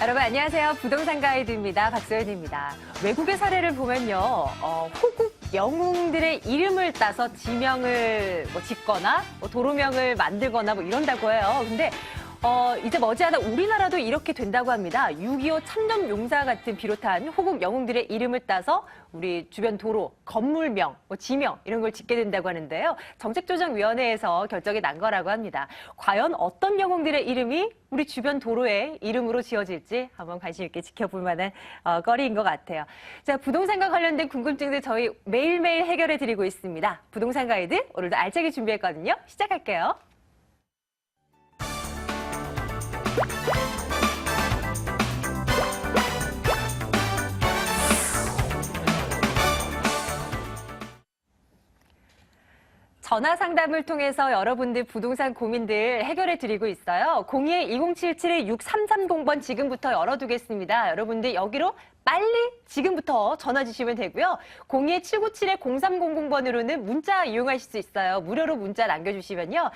여러분 안녕하세요. 부동산 가이드입니다. 박소연입니다. 외국의 사례를 보면요. 호국 영웅들의 이름을 따서 지명을 짓거나 도로명을 만들거나 이런다고 해요. 근데 이제 머지않아 우리나라도 이렇게 된다고 합니다. 6.25 참전용사 같은 비롯한 호국 영웅들의 이름을 따서 우리 주변 도로, 건물명, 지명 이런 걸 짓게 된다고 하는데요. 정책조정위원회에서 결정이 난 거라고 합니다. 과연 어떤 영웅들의 이름이 우리 주변 도로에 이름으로 지어질지 한번 관심 있게 지켜볼 만한 거리인 것 같아요. 자, 부동산과 관련된 궁금증들 저희 매일매일 해결해 드리고 있습니다. 부동산 가이드 오늘도 알차게 준비했거든요. 시작할게요. 전화 상담을 통해서 여러분들 부동산 고민들 해결해 드리고 있어요. 02-2077-6330번 지금부터 열어두겠습니다. 여러분들 여기로 빨리 지금부터 전화 주시면 되고요. 02-797-0300번으로는 문자 이용하실 수 있어요. 무료로 문자 남겨주시면요.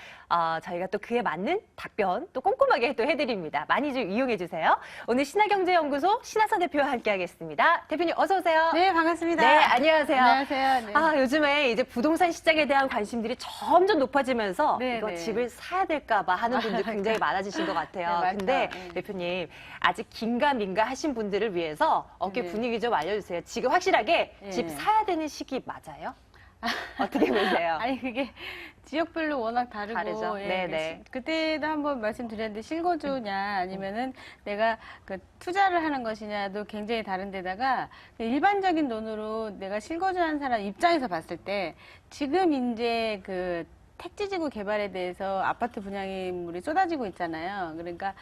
저희가 또 그에 맞는 답변 또 꼼꼼하게 또 해드립니다. 많이 좀 이용해 주세요. 오늘 신화경제연구소 신하선 대표와 함께 하겠습니다. 대표님 어서 오세요. 네, 반갑습니다. 네, 안녕하세요. 안녕하세요. 네. 요즘에 이제 부동산 시장에 대한 관심들이 점점 높아지면서 네, 이거 네. 집을 사야 될까 봐 하는 분들 굉장히 많아지신 것 같아요. 네, 근데 맞죠. 대표님 아직 긴가민가 하신 분들을 위해서 어깨 네. 분위기 좀 알려주세요. 지금 확실하게 네. 집 사야 되는 시기 맞아요? 어떻게 보세요? 아니, 그게 지역별로 워낙 다르고. 다르죠. 네네. 그때도 한번 말씀드렸는데 실거주냐 아니면은 내가 그 투자를 하는 것이냐도 굉장히 다른데다가 일반적인 돈으로 내가 실거주하는 사람 입장에서 봤을 때 지금 이제 그 택지지구 개발에 대해서 아파트 분양인물이 쏟아지고 있잖아요. 그러니까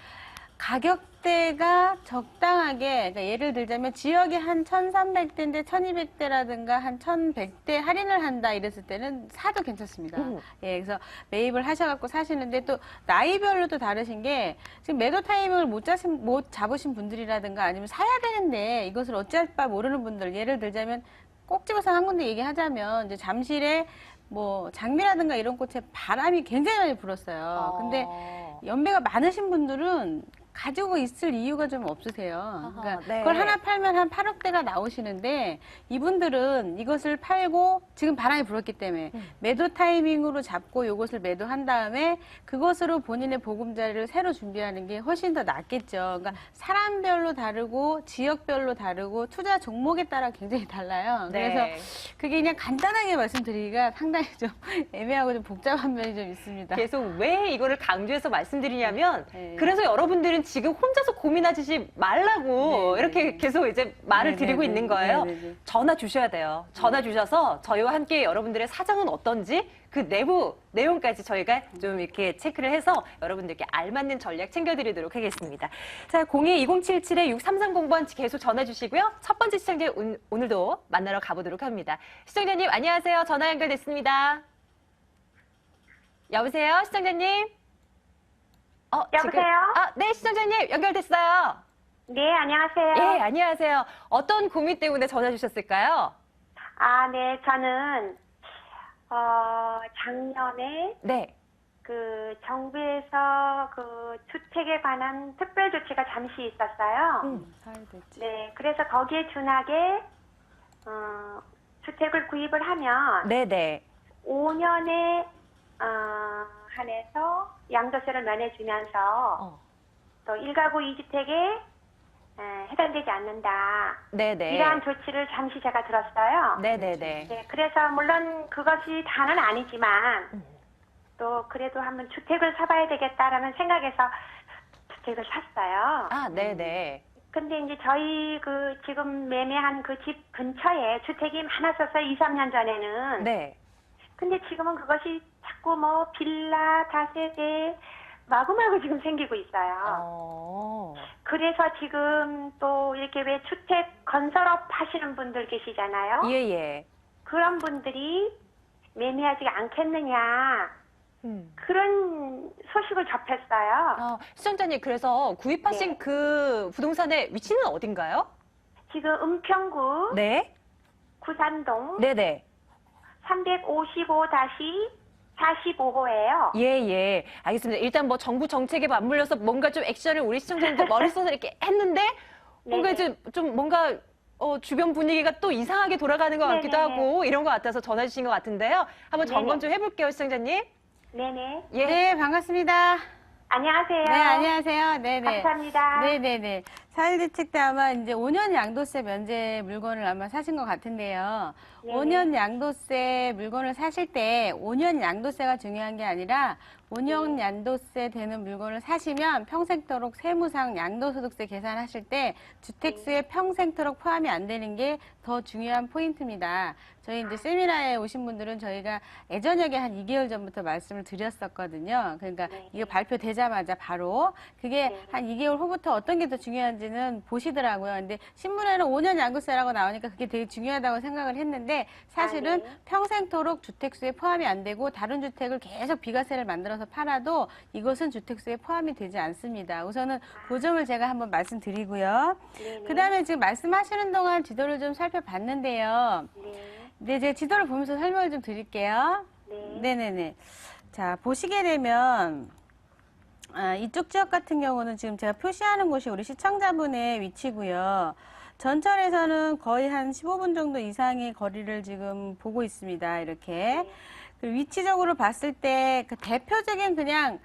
가격대가 적당하게, 그러니까 예를 들자면 지역이 한 1,300대인데 1,200대라든가 한 1,100대 할인을 한다 이랬을 때는 사도 괜찮습니다. 예, 그래서 매입을 하셔갖고 사시는데 또 나이별로도 다르신 게 지금 매도 타이밍을 못 잡으신 분들이라든가 아니면 사야 되는데 이것을 어찌할 바 모르는 분들, 예를 들자면 꼭 집어서 한 군데 얘기하자면 이제 잠실에 장미라든가 이런 꽃에 바람이 굉장히 많이 불었어요. 근데 연배가 많으신 분들은 가지고 있을 이유가 좀 없으세요. 그러니까 네. 그걸 하나 팔면 한 8억대가 나오시는데 이분들은 이것을 팔고 지금 바람이 불었기 때문에 매도 타이밍으로 잡고 이것을 매도한 다음에 그것으로 본인의 보금자리를 새로 준비하는 게 훨씬 더 낫겠죠. 그러니까 사람별로 다르고 지역별로 다르고 투자 종목에 따라 굉장히 달라요. 네. 그래서 그게 그냥 간단하게 말씀드리기가 상당히 좀 애매하고 좀 복잡한 면이 좀 있습니다. 계속 왜 이거를 강조해서 말씀드리냐면 네. 그래서 여러분들은 지금 혼자서 고민하지 말라고 네, 이렇게 네. 계속 이제 말을 네, 드리고 네, 있는 네. 거예요. 네, 네, 네. 전화 주셔야 돼요. 전화 주셔서 저희와 함께 여러분들의 사정은 어떤지 그 내부 내용까지 저희가 좀 이렇게 체크를 해서 여러분들께 알맞는 전략 챙겨드리도록 하겠습니다. 자, 02-2077-6330번 계속 전화 주시고요. 첫 번째 시청자 오늘도 만나러 가보도록 합니다. 시청자님 안녕하세요. 전화 연결됐습니다. 여보세요, 시청자님? 여보세요? 네, 시청자님 연결됐어요. 네, 안녕하세요. 예, 안녕하세요. 어떤 고민 때문에 전화 주셨을까요? 네, 저는, 작년에 네. 그 정부에서 그 주택에 관한 특별 조치가 잠시 있었어요. 사회됐지. 네, 그래서 거기에 준하게, 주택을 구입을 하면 네네. 5년에, 한해서 양도세를 면해주면서 또 1가구 2주택에 해당되지 않는다. 네네. 이러한 조치를 잠시 제가 들었어요. 네네네. 네, 그래서 물론 그것이 다는 아니지만 또 그래도 한번 주택을 사봐야 되겠다라는 생각에서 주택을 샀어요. 네네. 근데 이제 저희 그 지금 매매한 그 집 근처에 주택이 많았었어요. 2, 3년 전에는. 네. 근데 지금은 그것이 자꾸 빌라, 다세대 마구마구 지금 생기고 있어요. 그래서 지금 또 이렇게 왜 주택 건설업 하시는 분들 계시잖아요. 예. 그런 분들이 매매하지 않겠느냐. 그런 소식을 접했어요. 시청자님, 그래서 구입하신 네. 그 부동산의 위치는 어딘가요? 지금 은평구 네. 구산동 네네. 355-1 45호예요. 예, 예. 알겠습니다. 일단 뭐 정부 정책에 맞물려서 뭔가 좀 액션을 우리 시청자님들 머릿속에 이렇게 했는데 뭔가 네네. 이제 좀 뭔가 주변 분위기가 또 이상하게 돌아가는 것 같기도 네네네. 하고 이런 것 같아서 전화 주신 것 같은데요. 한번 점검 네네. 좀 해볼게요, 시청자님. 네네. 예. 네, 반갑습니다. 안녕하세요. 네, 안녕하세요. 네네. 감사합니다. 네네네. 4.1 대책 때 아마 이제 5년 양도세 면제 물건을 아마 사신 것 같은데요. 네네. 5년 양도세 물건을 사실 때 5년 양도세가 중요한 게 아니라 5년 양도세 되는 물건을 사시면 평생토록 세무상 양도소득세 계산하실 때 주택수에 평생토록 포함이 안 되는 게 더 중요한 포인트입니다. 저희 이제 세미나에 오신 분들은 저희가 예전역에 한 2개월 전부터 말씀을 드렸었거든요. 그러니까 이거 발표되자마자 바로 그게 한 2개월 후부터 어떤 게 더 중요한지는 보시더라고요. 근데 신문에는 5년 양도세라고 나오니까 그게 되게 중요하다고 생각을 했는데 사실은 네. 평생토록 주택수에 포함이 안 되고 다른 주택을 계속 비과세를 만들어서 팔아도 이것은 주택수에 포함이 되지 않습니다. 우선은 그 점을 제가 한번 말씀드리고요. 네네. 그 다음에 지금 말씀하시는 동안 지도를 좀 살펴봤는데요. 네. 네, 제가 지도를 보면서 설명을 좀 드릴게요. 네. 네네네. 자, 보시게 되면, 이쪽 지역 같은 경우는 지금 제가 표시하는 곳이 우리 시청자분의 위치고요. 전철에서는 거의 한 15분 정도 이상의 거리를 지금 보고 있습니다. 이렇게. 그리고 위치적으로 봤을 때 그 대표적인 그냥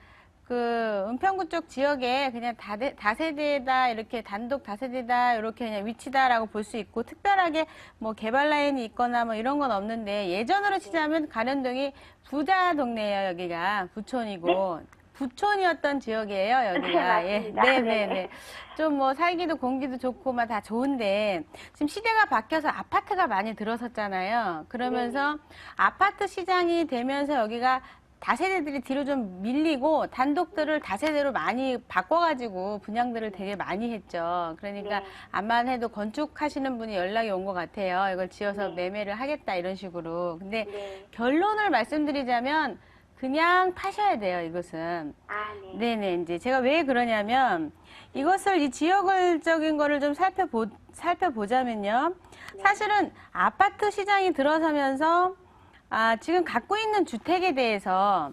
그 은평구 쪽 지역에 그냥 다세대다 이렇게 단독 다세대다 이렇게 그냥 위치다라고 볼 수 있고 특별하게 뭐 개발 라인이 있거나 뭐 이런 건 없는데 예전으로 치자면 간현동이 부자 동네예요. 여기가 부촌이고 부촌이었던 지역이에요. 여기가. 예. 맞습니다. 네네네. 좀 뭐 살기도 공기도 좋고 막 다 좋은데 지금 시대가 바뀌어서 아파트가 많이 들어섰잖아요. 그러면서 아파트 시장이 되면서 여기가 다세대들이 뒤로 좀 밀리고 단독들을 다세대로 많이 바꿔가지고 분양들을 되게 많이 했죠. 그러니까 네. 암만 해도 건축하시는 분이 연락이 온 것 같아요. 이걸 지어서 네. 매매를 하겠다 이런 식으로. 근데 네. 결론을 말씀드리자면 그냥 파셔야 돼요. 이것은. 아, 네. 네네. 이제 제가 왜 그러냐면 이것을 이 지역적인 거를 좀 살펴보자면요. 사실은 아파트 시장이 들어서면서 지금 갖고 있는 주택에 대해서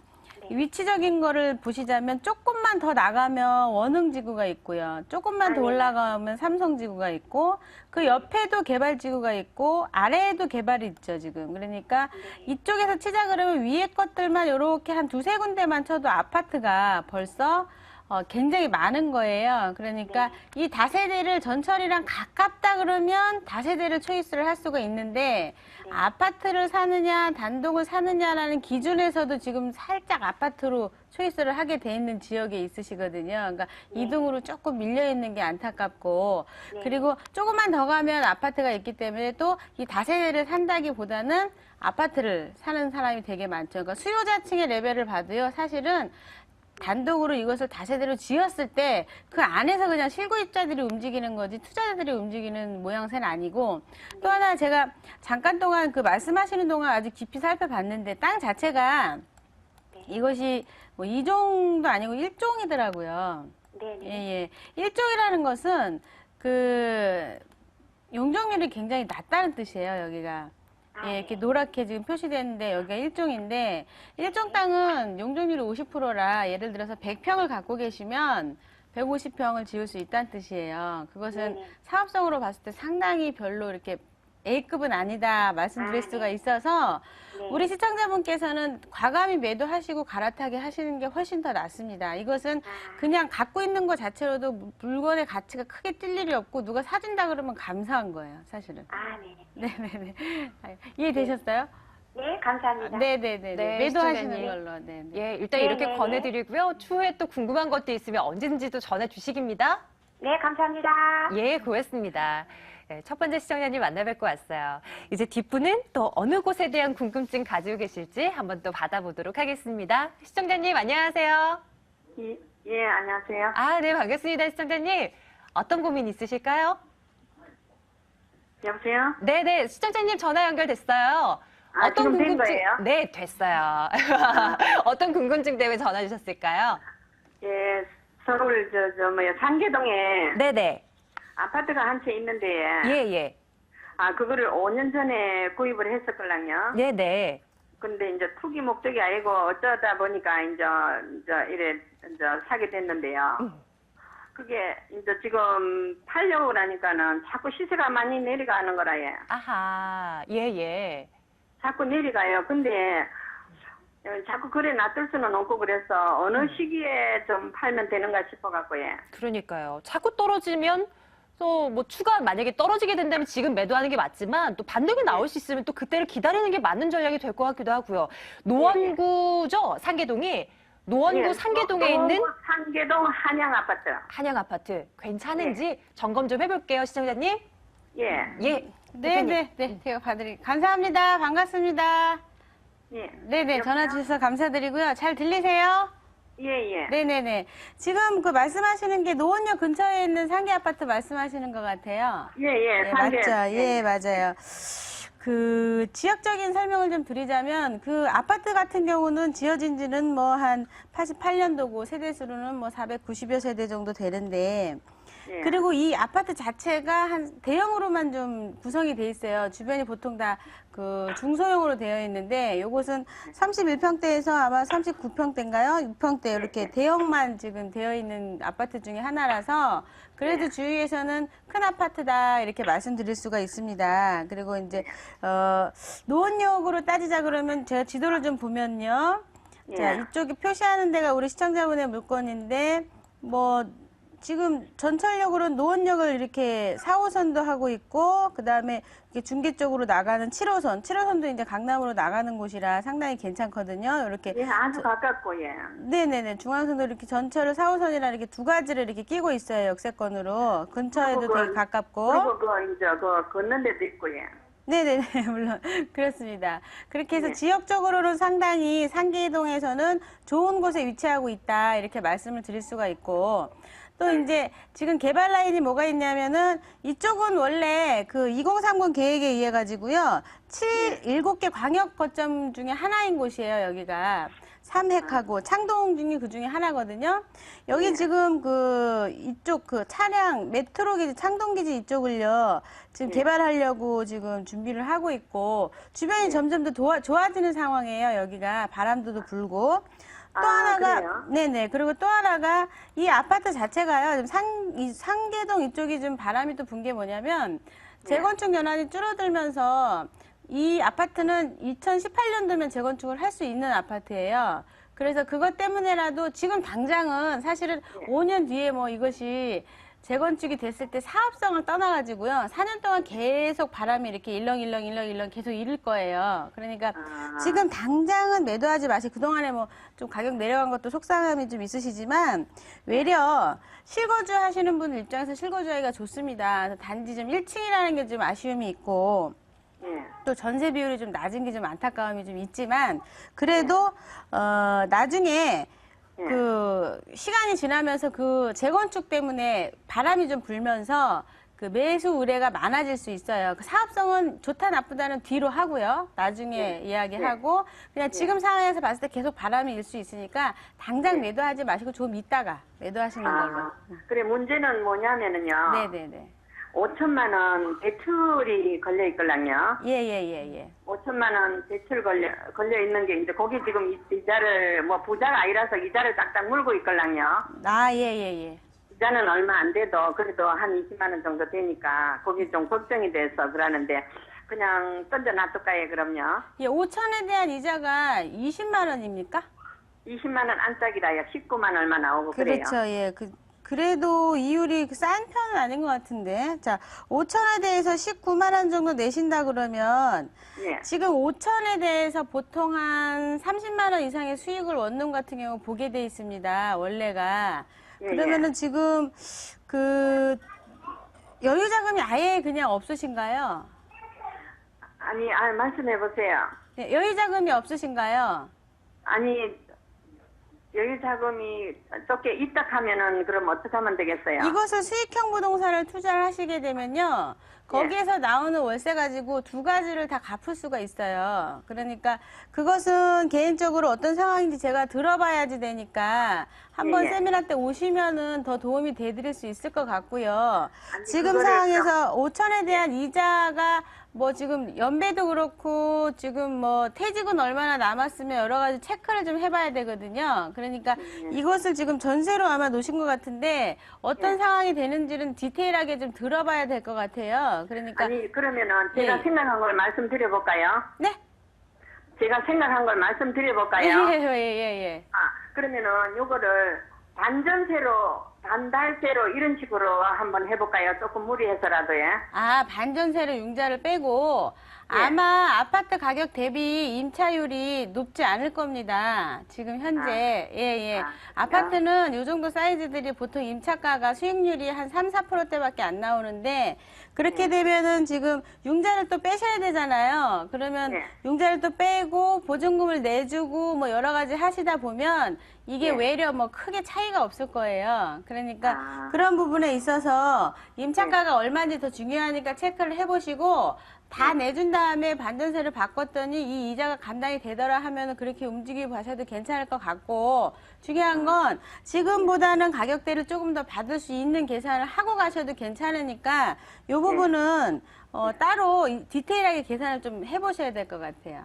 위치적인 거를 보시자면 조금만 더 나가면 원흥지구가 있고요. 조금만 더 올라가면 삼성지구가 있고 그 옆에도 개발지구가 있고 아래에도 개발이 있죠, 지금. 그러니까 이쪽에서 치자 그러면 위에 것들만 이렇게 한 두세 군데만 쳐도 아파트가 벌써 굉장히 많은 거예요. 그러니까 이 다세대를 전철이랑 가깝다 그러면 다세대를 초이스를 할 수가 있는데 아파트를 사느냐 단독을 사느냐라는 기준에서도 지금 살짝 아파트로 초이스를 하게 돼 있는 지역에 있으시거든요. 그러니까 이등으로 조금 밀려 있는 게 안타깝고 그리고 조금만 더 가면 아파트가 있기 때문에 또 이 다세대를 산다기보다는 아파트를 사는 사람이 되게 많죠. 그러니까 수요자층의 레벨을 봐도요. 사실은 단독으로 이것을 다세대로 지었을 때 그 안에서 그냥 실구입자들이 움직이는 거지 투자자들이 움직이는 모양새는 아니고 또 하나 제가 잠깐 동안 그 말씀하시는 동안 아주 깊이 살펴봤는데 땅 자체가 이것이 뭐 2종도 아니고 1종이더라고요. 네. 예. 1종이라는 것은 그 용적률이 굉장히 낮다는 뜻이에요, 여기가. 예, 이렇게 노랗게 지금 표시되는데 여기가 1종인데 1종 땅은 용적률이 50%라 예를 들어서 100평을 갖고 계시면 150평을 지을 수 있다는 뜻이에요. 그것은 사업성으로 봤을 때 상당히 별로 이렇게 A급은 아니다 말씀드릴 수가 있어서 우리 시청자분께서는 과감히 매도하시고 갈아타게 하시는 게 훨씬 더 낫습니다. 이것은 그냥 갖고 있는 것 자체로도 물건의 가치가 크게 뛸 일이 없고 누가 사준다 그러면 감사한 거예요, 사실은. 아, 네. 네네네. 이해되셨어요? 네, 감사합니다. 네네네. 네, 매도하시는 시청자님. 걸로. 네. 예, 일단 네, 이렇게 네, 네. 권해드리고요. 추후에 또 궁금한 것도 있으면 언제든지 또 전해 주시기입니다. 네, 감사합니다. 예, 고맙습니다. 네, 첫 번째 시청자님 만나뵙고 왔어요. 이제 뒷분은 또 어느 곳에 대한 궁금증 가지고 계실지 한번 또 받아보도록 하겠습니다. 시청자님 안녕하세요. 예, 안녕하세요. 아, 네, 반갑습니다. 시청자님. 어떤 고민 있으실까요? 여보세요? 네네, 시청자님 전화 연결됐어요. 지금 된 거예요? 네, 됐어요. 어떤 궁금증 때문에 전화 주셨을까요? 예, 서울 상계동에 네네. 아파트가 한 채 있는데 예, 예. 그거를 5년 전에 구입을 했었걸랑요. 네네. 근데 이제 투기 목적이 아니고 어쩌다 보니까 이제 사게 됐는데요. 그게 이제 지금 팔려고 하니까는 자꾸 시세가 많이 내려가는 거라, 예. 아하, 예. 자꾸 내려가요. 근데 자꾸 그래 놔둘 수는 없고 그래서 어느 시기에 좀 팔면 되는가 싶어갖고, 예. 그러니까요. 자꾸 떨어지면 또 뭐 추가 만약에 떨어지게 된다면 지금 매도하는 게 맞지만 또 반등이 나올 수 있으면 또 그때를 기다리는 게 맞는 전략이 될 것 같기도 하고요. 노원구죠? 상계동이. 노원구 예, 상계동에 있는 상계동 한양 아파트. 한양 아파트 괜찮은지 점검 좀 해볼게요, 시청자님. 예. 예. 네, 제가 봐드릴게요. 감사합니다. 반갑습니다. 예. 네네, 전화 주셔서 감사드리고요. 잘 들리세요? 예. 네네네. 지금 그 말씀하시는 게 노원역 근처에 있는 상계 아파트 말씀하시는 것 같아요. 예. 네, 상계. 맞죠? 예, 맞아요. 그 지역적인 설명을 좀 드리자면 그 아파트 같은 경우는 지어진 지는 뭐 한 88년도고 세대수로는 뭐 490여 세대 정도 되는데 예. 그리고 이 아파트 자체가 한 대형으로만 좀 구성이 돼 있어요. 주변이 보통 다 그 중소형으로 되어 있는데 요것은 31평대에서 아마 39평대인가요? 6평대 이렇게 대형만 지금 되어 있는 아파트 중에 하나라서 그래도 주위에서는 큰 아파트다 이렇게 말씀드릴 수가 있습니다. 그리고 이제 노원역으로 따지자 그러면 제가 지도를 좀 보면요. 자, 이쪽에 표시하는 데가 우리 시청자분의 물건인데 뭐 지금 전철역으로는 노원역을 이렇게 4호선도 하고 있고 그다음에 이렇게 중계 쪽으로 나가는 7호선도 이제 강남으로 나가는 곳이라 상당히 괜찮거든요. 이렇게 예, 아주 가깝고, 예. 네네네. 중앙선도 이렇게 전철을 4호선이랑 이렇게 두 가지를 이렇게 끼고 있어요. 역세권으로. 근처에도 되게 가깝고. 그리고 이제 걷는 데도 있고, 예. 네네네. 물론 그렇습니다. 그렇게 해서 네. 지역적으로는 상당히 상계동에서는 좋은 곳에 위치하고 있다. 이렇게 말씀을 드릴 수가 있고. 또 이제 지금 개발 라인이 뭐가 있냐면은 이쪽은 원래 그 2030 계획에 의해 가지고요. 7개 광역 거점 중에 하나인 곳이에요, 여기가. 삼핵하고 창동 중에 그 중에 하나거든요. 여기 지금 그 이쪽 그 차량 메트로 기지 창동 기지 이쪽을요. 지금 개발하려고 지금 준비를 하고 있고 주변이 점점 더 좋아지는 상황이에요. 여기가 바람도 불고. 또 하나가 그래요? 네네. 그리고 또 하나가 이 아파트 자체가요. 이 상계동 이쪽이 좀 바람이 또 분 게 뭐냐면 재건축 연한이 줄어들면서 이 아파트는 2018년도면 재건축을 할 수 있는 아파트예요. 그래서 그것 때문에라도 지금 당장은 사실은 5년 뒤에 뭐 이것이 재건축이 됐을 때 사업성을 떠나가지고요. 4년 동안 계속 바람이 이렇게 일렁일렁 계속 이를 거예요. 그러니까 지금 당장은 매도하지 마시고 그동안에 뭐 좀 가격 내려간 것도 속상함이 좀 있으시지만 외려 실거주 하시는 분들 입장에서 실거주하기가 좋습니다. 단지 좀 1층이라는 게 좀 아쉬움이 있고 예. 또 전세 비율이 좀 낮은 게 좀 안타까움이 좀 있지만 그래도 나중에 그 시간이 지나면서 그 재건축 때문에 바람이 좀 불면서 그 매수 의뢰가 많아질 수 있어요. 그 사업성은 좋다 나쁘다는 뒤로 하고요. 나중에 이야기하고 그냥 지금 상황에서 봤을 때 계속 바람이 일 수 있으니까 당장 매도하지 마시고 좀 있다가 매도하시는 걸로. 그래, 문제는 뭐냐면은요. 네네네. 5천만 원 대출이 걸려 있걸랑요. 예. 5천만 원 대출 걸려 있는 게 이제 거기 지금 이자를 뭐 부자가 아니라서 이자를 딱딱 물고 있걸랑요. 예. 이자는 얼마 안 돼도 그래도 한 20만 원 정도 되니까 거기 좀 걱정이 돼서 그러는데 그냥 던져 놔둘까요, 그럼요? 예, 5천에 대한 이자가 20만 원입니까? 20만 원 안짝이라요. 19만 얼마 나오고 그래요. 그렇죠. 예. 그래도 이율이 싼 편은 아닌 것 같은데. 자, 5천에 대해서 19만 원 정도 내신다 그러면 예. 지금 5천에 대해서 보통 한 30만 원 이상의 수익을 원룸 같은 경우 보게 돼 있습니다. 원래가. 그러면은 지금 그 여유 자금이 아예 그냥 없으신가요? 아니, 말씀해 보세요. 네, 여유 자금이 없으신가요? 아니, 여유 자금이 적게 있다 하면은 그럼 어떻게 하면 되겠어요? 이것을 수익형 부동산을 투자를 하시게 되면요. 거기에서 나오는 월세 가지고 두 가지를 다 갚을 수가 있어요. 그러니까 그것은 개인적으로 어떤 상황인지 제가 들어봐야지 되니까 한번 예, 예. 세미나 때 오시면은 더 도움이 돼드릴 수 있을 것 같고요. 아니, 지금 그거를 상황에서 5천에 대한 이자가 뭐 지금 연배도 그렇고 지금 뭐 퇴직은 얼마나 남았으면 여러 가지 체크를 좀 해봐야 되거든요. 그러니까 이것을 지금 전세로 아마 놓으신 것 같은데 어떤 상황이 되는지는 디테일하게 좀 들어봐야 될 것 같아요. 그러니까 아니 그러면은 제가 예. 생각한 걸 말씀드려볼까요? 네. 제가 생각한 걸 말씀드려볼까요? 예. 아 그러면은 요거를 반전세로 반달세로 이런 식으로 한번 해볼까요? 조금 무리해서라도 예. 아, 반전세로 융자를 빼고 예. 아마 아파트 가격 대비 임차율이 높지 않을 겁니다. 지금 현재. 예. 아파트는 이 정도 사이즈들이 보통 임차가가 수익률이 한 3, 4%대밖에 안 나오는데 그렇게 되면은 지금 융자를 또 빼셔야 되잖아요. 그러면 네. 융자를 또 빼고 보증금을 내주고 뭐 여러 가지 하시다 보면 이게 네. 외려 뭐 크게 차이가 없을 거예요. 그러니까 아. 그런 부분에 있어서 임차가가 얼마인지 더 중요하니까 체크를 해보시고 다 내준 다음에 반전세를 바꿨더니 이 이자가 감당이 되더라 하면은 그렇게 움직이고 가셔도 괜찮을 것 같고 중요한 건 지금보다는 가격대를 조금 더 받을 수 있는 계산을 하고 가셔도 괜찮으니까 이 부분은 따로 디테일하게 계산을 좀 해보셔야 될 것 같아요.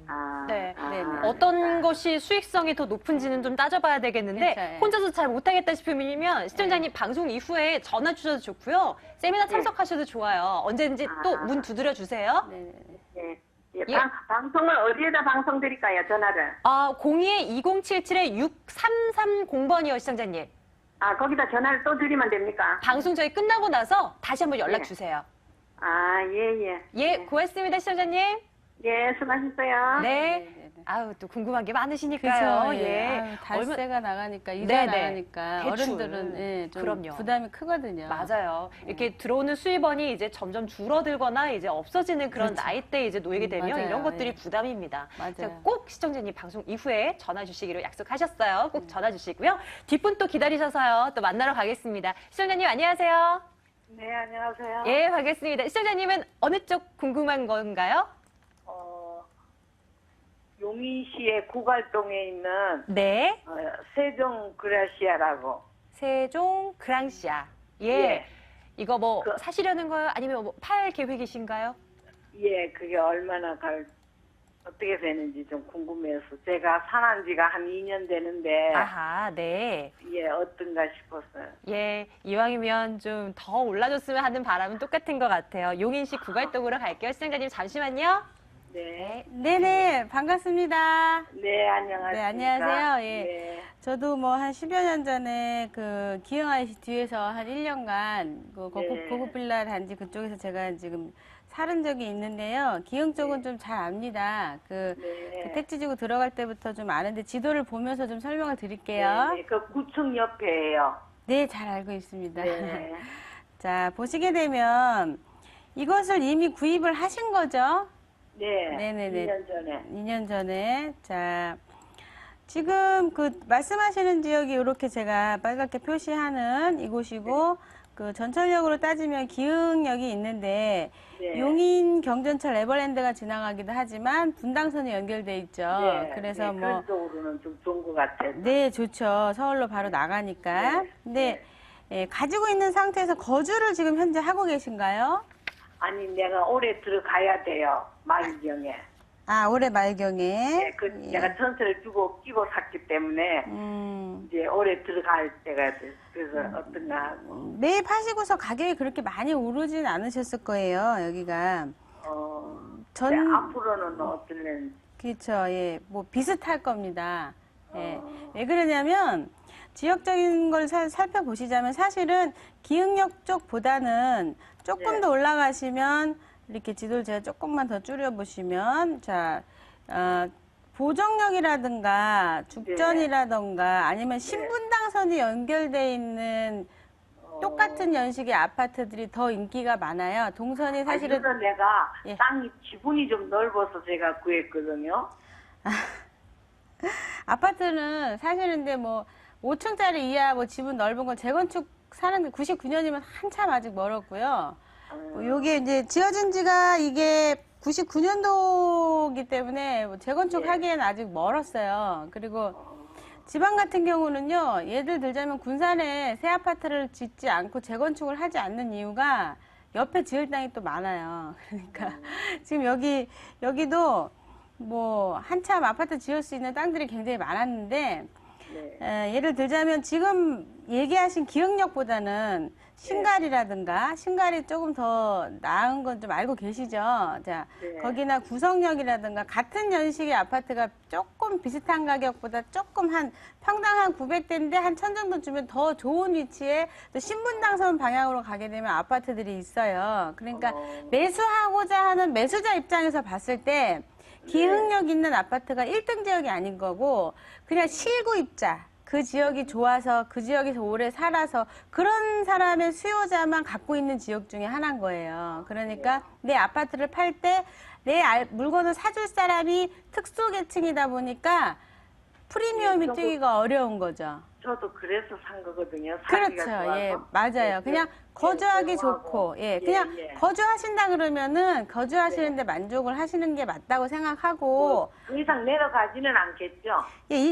아, 네. 네네. 어떤 것이 수익성이 더 높은지는 좀 따져봐야 되겠는데 그렇죠. 혼자서 잘 못하겠다 싶으면 시청자님 방송 이후에 전화 주셔도 좋고요. 세미나 참석하셔도 좋아요. 언제든지 또 문 두드려 주세요. 네네. 예. 예. 예. 방송을 어디에다 방송드릴까요? 전화를? 02-2077-6330번이요, 시청자님. 아 거기다 전화를 또 드리면 됩니까? 방송 저희 끝나고 나서 다시 한번 연락 네. 주세요. 아 예. 예, 고맙습니다, 시청자님. 예, 수고하셨어요. 네. 아우, 또 궁금한 게 많으시니까요. 그렇죠. 아유, 달세가 나가니까 이자 네네. 나가니까 대출. 어른들은 좀 그럼요. 부담이 크거든요. 맞아요. 이렇게 들어오는 수입원이 이제 점점 줄어들거나 이제 없어지는 그런 그렇죠. 나이대에 이제 놓이게 되면 맞아요. 이런 것들이 예. 부담입니다. 맞아요. 그래서 꼭 시청자님 방송 이후에 전화 주시기로 약속하셨어요. 꼭 전화 주시고요. 뒷분 또 기다리셔서요. 또 만나러 가겠습니다. 시청자님 안녕하세요. 네, 안녕하세요. 예, 반갑습니다. 시청자님은 어느 쪽 궁금한 건가요? 용인시의 구갈동에 있는 네. 세종 그라시아라고. 세종 그랑시아. 예. 예. 이거 뭐 그- 사시려는 거요? 아니면 뭐 팔 계획이신가요? 예, 그게 얼마나 어떻게 되는지 좀 궁금해서 제가 산한 지가 한 2년 되는데 아하, 네. 예, 어떤가 싶었어요. 예, 이왕이면 좀 더 올라줬으면 하는 바람은 똑같은 것 같아요. 용인시 구갈동으로 갈게요. 시청자님 잠시만요. 네. 네네, 반갑습니다. 네, 안녕하십니까. 네, 안녕하세요. 예. 네. 저도 뭐 한 10여 년 전에 그 기흥 IC 뒤에서 한 1년간 그 네. 고급 빌라 단지 그쪽에서 제가 지금 살은 적이 있는데요. 기흥 쪽은 좀 잘 압니다. 그 네. 택지지구 들어갈 때부터 좀 아는데 지도를 보면서 좀 설명을 드릴게요. 네, 그 구청 옆에예요. 네, 잘 알고 있습니다. 네. 자, 보시게 되면 이것을 이미 구입을 하신 거죠? 네. 네네네. 2년 전에. 2년 전에. 자, 지금 그 말씀하시는 지역이 이렇게 제가 빨갛게 표시하는 이곳이고, 그 전철역으로 따지면 기흥역이 있는데, 네. 용인 경전철 에버랜드가 지나가기도 하지만 분당선이 연결돼 있죠. 네. 그래서 네, 뭐, 그쪽으로는 좀 좋은 것 같아요. 네, 좋죠. 서울로 바로 나가니까. 네. 근데 예, 가지고 있는 상태에서 거주를 지금 현재 하고 계신가요? 아니, 내가 올해 들어가야 돼요. 말경에. 아, 올해 말경에. 네, 예. 내가 전세를 주고 끼고 샀기 때문에 이제 올해 들어갈 때가 돼. 그래서 어떤가 하고. 매입하시고서 가격이 그렇게 많이 오르진 않으셨을 거예요, 여기가. 이제 앞으로는 어떨는지. 그렇죠. 예. 뭐 비슷할 겁니다. 예. 왜 그러냐면 지역적인 걸 살펴보시자면 사실은 기흥역 쪽보다는 조금 네. 더 올라가시면 이렇게 지도를 제가 조금만 더 줄여보시면 자, 보정역이라든가 죽전이라든가 아니면 신분당선이 연결돼 있는 똑같은 연식의 아파트들이 더 인기가 많아요. 동선이 사실은 그래서 내가 예. 땅이 지분이 좀 넓어서 제가 구했거든요. 아파트는 사시는데 뭐 5층짜리 이하 뭐 집은 넓은 건 재건축 사는데 99년이면 한참 아직 멀었고요. 요게 이제 지어진 지가 이게 99년도이기 때문에 뭐 재건축하기에는 아직 멀었어요. 그리고 지방 같은 경우는요, 예를 들자면 군산에 새 아파트를 짓지 않고 재건축을 하지 않는 이유가 옆에 지을 땅이 또 많아요. 그러니까 지금 여기도 뭐 한참 아파트 지을 수 있는 땅들이 굉장히 많았는데 예를 들자면 지금 얘기하신 기억력보다는 신갈이라든가 신갈이 조금 더 나은 건 좀 알고 계시죠? 자, 거기나 구성역이라든가 같은 연식의 아파트가 조금 비슷한 가격보다 조금 한 평당 한 900대인데 한 1000 정도 주면 더 좋은 위치에 또 신분당선 방향으로 가게 되면 아파트들이 있어요. 그러니까 매수하고자 하는 매수자 입장에서 봤을 때 기흥력 있는 아파트가 1등 지역이 아닌 거고 그냥 실구입자 그 지역이 좋아서 그 지역에서 오래 살아서 그런 사람의 수요자만 갖고 있는 지역 중에 하나인 거예요. 그러니까 내 아파트를 팔 때 내 물건을 사줄 사람이 특수계층이다 보니까 프리미엄이 뛰기가 어려운 거죠. 저도 그래서 산 거거든요. 그렇죠. 예, 맞아요. 그냥 거주하기 좋고, 그냥 거주하신다 그러면은 거주하시는데 만족을 하시는 게 맞다고 생각하고. 그 이상 내려가지는 않겠죠?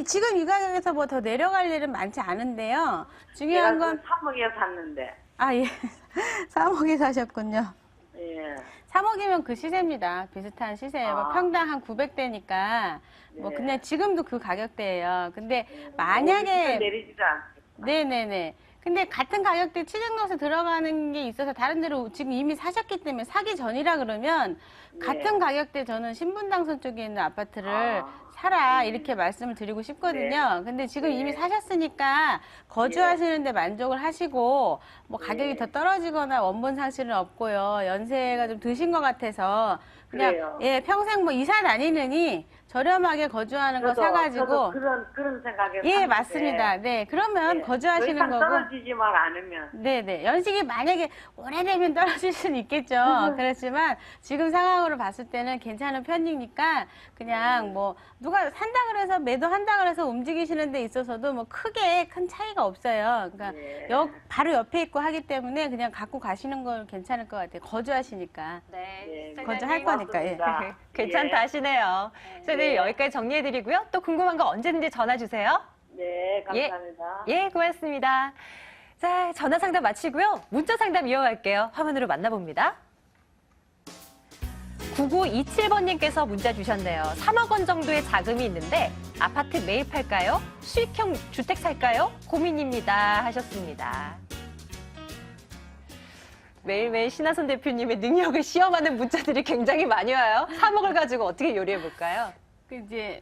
지금 이 가격에서 뭐 더 내려갈 일은 많지 않은데요. 중요한 건. 3억에 샀는데. 아, 예. 3억에 사셨군요. 예. 3억이면 그 시세입니다. 비슷한 시세예요. 뭐 평당 한 900대니까. 뭐 그냥 지금도 그 가격대예요. 근데 만약에 내리지도 않고. 네네네. 근데 같은 가격대 취득로에 들어가는 게 있어서 다른 데로 지금 이미 사셨기 때문에 사기 전이라 그러면 같은 가격대 저는 신분당선 쪽에 있는 아파트를 사라 이렇게 말씀을 드리고 싶거든요. 근데 지금 이미 사셨으니까 거주하시는데 만족을 하시고 뭐 가격이 더 떨어지거나 원본 상실은 없고요. 연세가 좀 드신 것 같아서 그냥 그래요. 평생 뭐 이사 다니느니 저렴하게 거주하는 거 사가지고 저도 그런 생각에 예, 맞습니다. 네, 그러면 거주하시는 더 이상 거고. 떨어지지만 않으면. 네네. 연식이 만약에 오래되면 떨어질 수는 있겠죠. 그렇지만 지금 상황으로 봤을 때는 괜찮은 편이니까 그냥 뭐 누가 산다 그래서 매도한다 그래서 움직이시는 데 있어서도 뭐 크게 큰 차이가 없어요. 그러니까 바로 옆에 있고 하기 때문에 그냥 갖고 가시는 건 괜찮을 것 같아요. 거주하시니까. 네. 거주할 거니까. 예. 괜찮다 하시네요. 선생님 여기까지 정리해드리고요. 또 궁금한 거 언제든지 전화 주세요. 네, 감사합니다. 예, 고맙습니다. 자, 전화 상담 마치고요. 문자 상담 이어갈게요. 화면으로 만나봅니다. 9927번님께서 문자 주셨네요. 3억 원 정도의 자금이 있는데 아파트 매입할까요? 수익형 주택 살까요? 고민입니다 하셨습니다. 매일매일 신하선 대표님의 능력을 시험하는 문자들이 굉장히 많이 와요. 3억을 가지고 어떻게 요리해 볼까요? 이제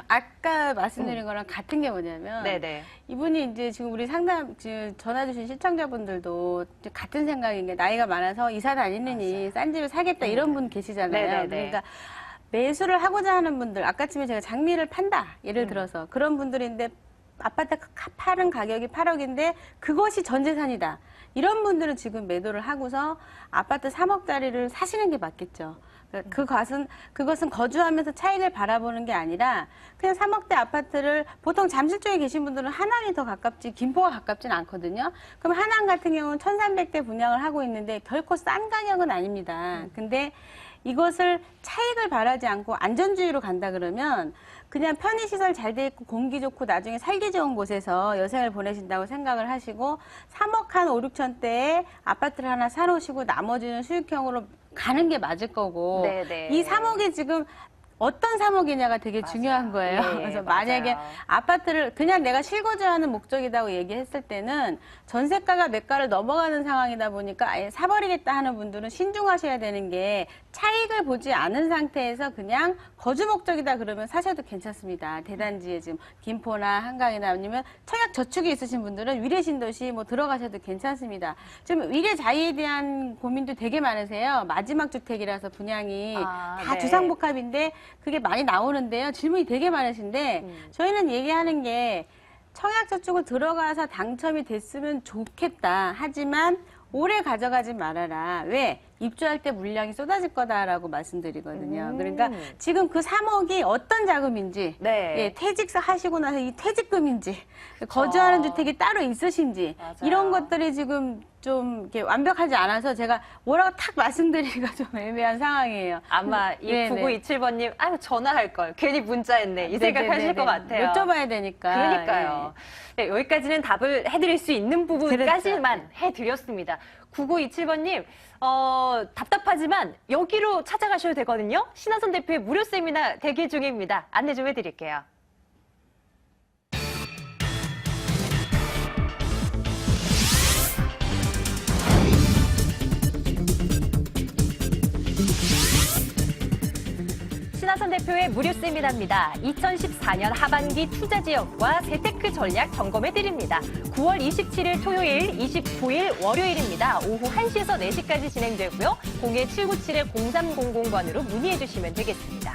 아까 말씀드린 거랑 같은 게 뭐냐면 네네. 이분이 이제 지금 우리 지금 전화 주신 시청자분들도 이제 같은 생각인 게 나이가 많아서 이사 다니느니 싼 집을 사겠다 이런 분 계시잖아요. 네네네. 그러니까 매수를 하고자 하는 분들 아까쯤에 제가 장미를 판다 예를 들어서 그런 분들인데 아파트 파는 가격이 8억인데 그것이 전 재산이다. 이런 분들은 지금 매도를 하고서 아파트 3억짜리를 사시는 게 맞겠죠. 그것은 거주하면서 차익을 바라보는 게 아니라 그냥 3억대 아파트를 보통 잠실 쪽에 계신 분들은 하남이 더 가깝지 김포가 가깝지는 않거든요. 그럼 하남 같은 경우는 1300대 분양을 하고 있는데 결코 싼 가격은 아닙니다. 근데 이것을 차익을 바라지 않고 안전주의로 간다 그러면 그냥 편의시설 잘 돼 있고 공기 좋고 나중에 살기 좋은 곳에서 여생을 보내신다고 생각을 하시고 3억 한 5, 6천대에 아파트를 하나 사놓으시고 나머지는 수익형으로 가는 게 맞을 거고 네네. 이 3억이 지금 어떤 3억이냐가 되게 중요한 거예요. 예, 그래서 맞아요. 만약에 아파트를 그냥 내가 실거주하는 목적이라고 얘기했을 때는 전세가가 매가를 넘어가는 상황이다 보니까 아예 사버리겠다 하는 분들은 신중하셔야 되는 게 차익을 보지 않은 상태에서 그냥 거주 목적이다 그러면 사셔도 괜찮습니다. 대단지에 지금 김포나 한강이나 아니면 청약 저축이 있으신 분들은 위례 신도시 뭐 들어가셔도 괜찮습니다. 지금 위례 자이에 대한 고민도 되게 많으세요. 마지막 주택이라서 분양이 다 네. 주상복합인데 그게 많이 나오는데요. 질문이 되게 많으신데 저희는 얘기하는 게 청약저축을 들어가서 당첨이 됐으면 좋겠다. 하지만 오래 가져가지 말아라. 왜? 입주할 때 물량이 쏟아질 거다라고 말씀드리거든요. 그러니까 지금 그 3억이 어떤 자금인지, 네. 예, 퇴직사 하시고 나서 이 퇴직금인지, 거주하는 주택이 따로 있으신지, 맞아요. 이런 것들이 지금 좀 이렇게 완벽하지 않아서 제가 뭐라고 탁 말씀드리기가 좀 애매한 상황이에요. 아마 이 네네. 9927번님, 아유, 전화할 걸. 괜히 문자했네. 이 생각 하실 것 같아요. 여쭤봐야 되니까. 그러니까요. 네, 여기까지는 답을 해드릴 수 있는 부분까지만 그렇죠. 해드렸습니다. 9927번님, 답답하지만 여기로 찾아가셔도 되거든요. 신한선 대표의 무료 세미나 대기 중입니다. 안내 좀 해드릴게요. 신한선 대표의 무료 세미나입니다. 2014년 하반기 투자 지역과 재테크 전략 점검해드립니다. 9월 27일 토요일, 29일 월요일입니다. 오후 1시에서 4시까지 진행되고요. 02797-0300번으로 문의해 주시면 되겠습니다.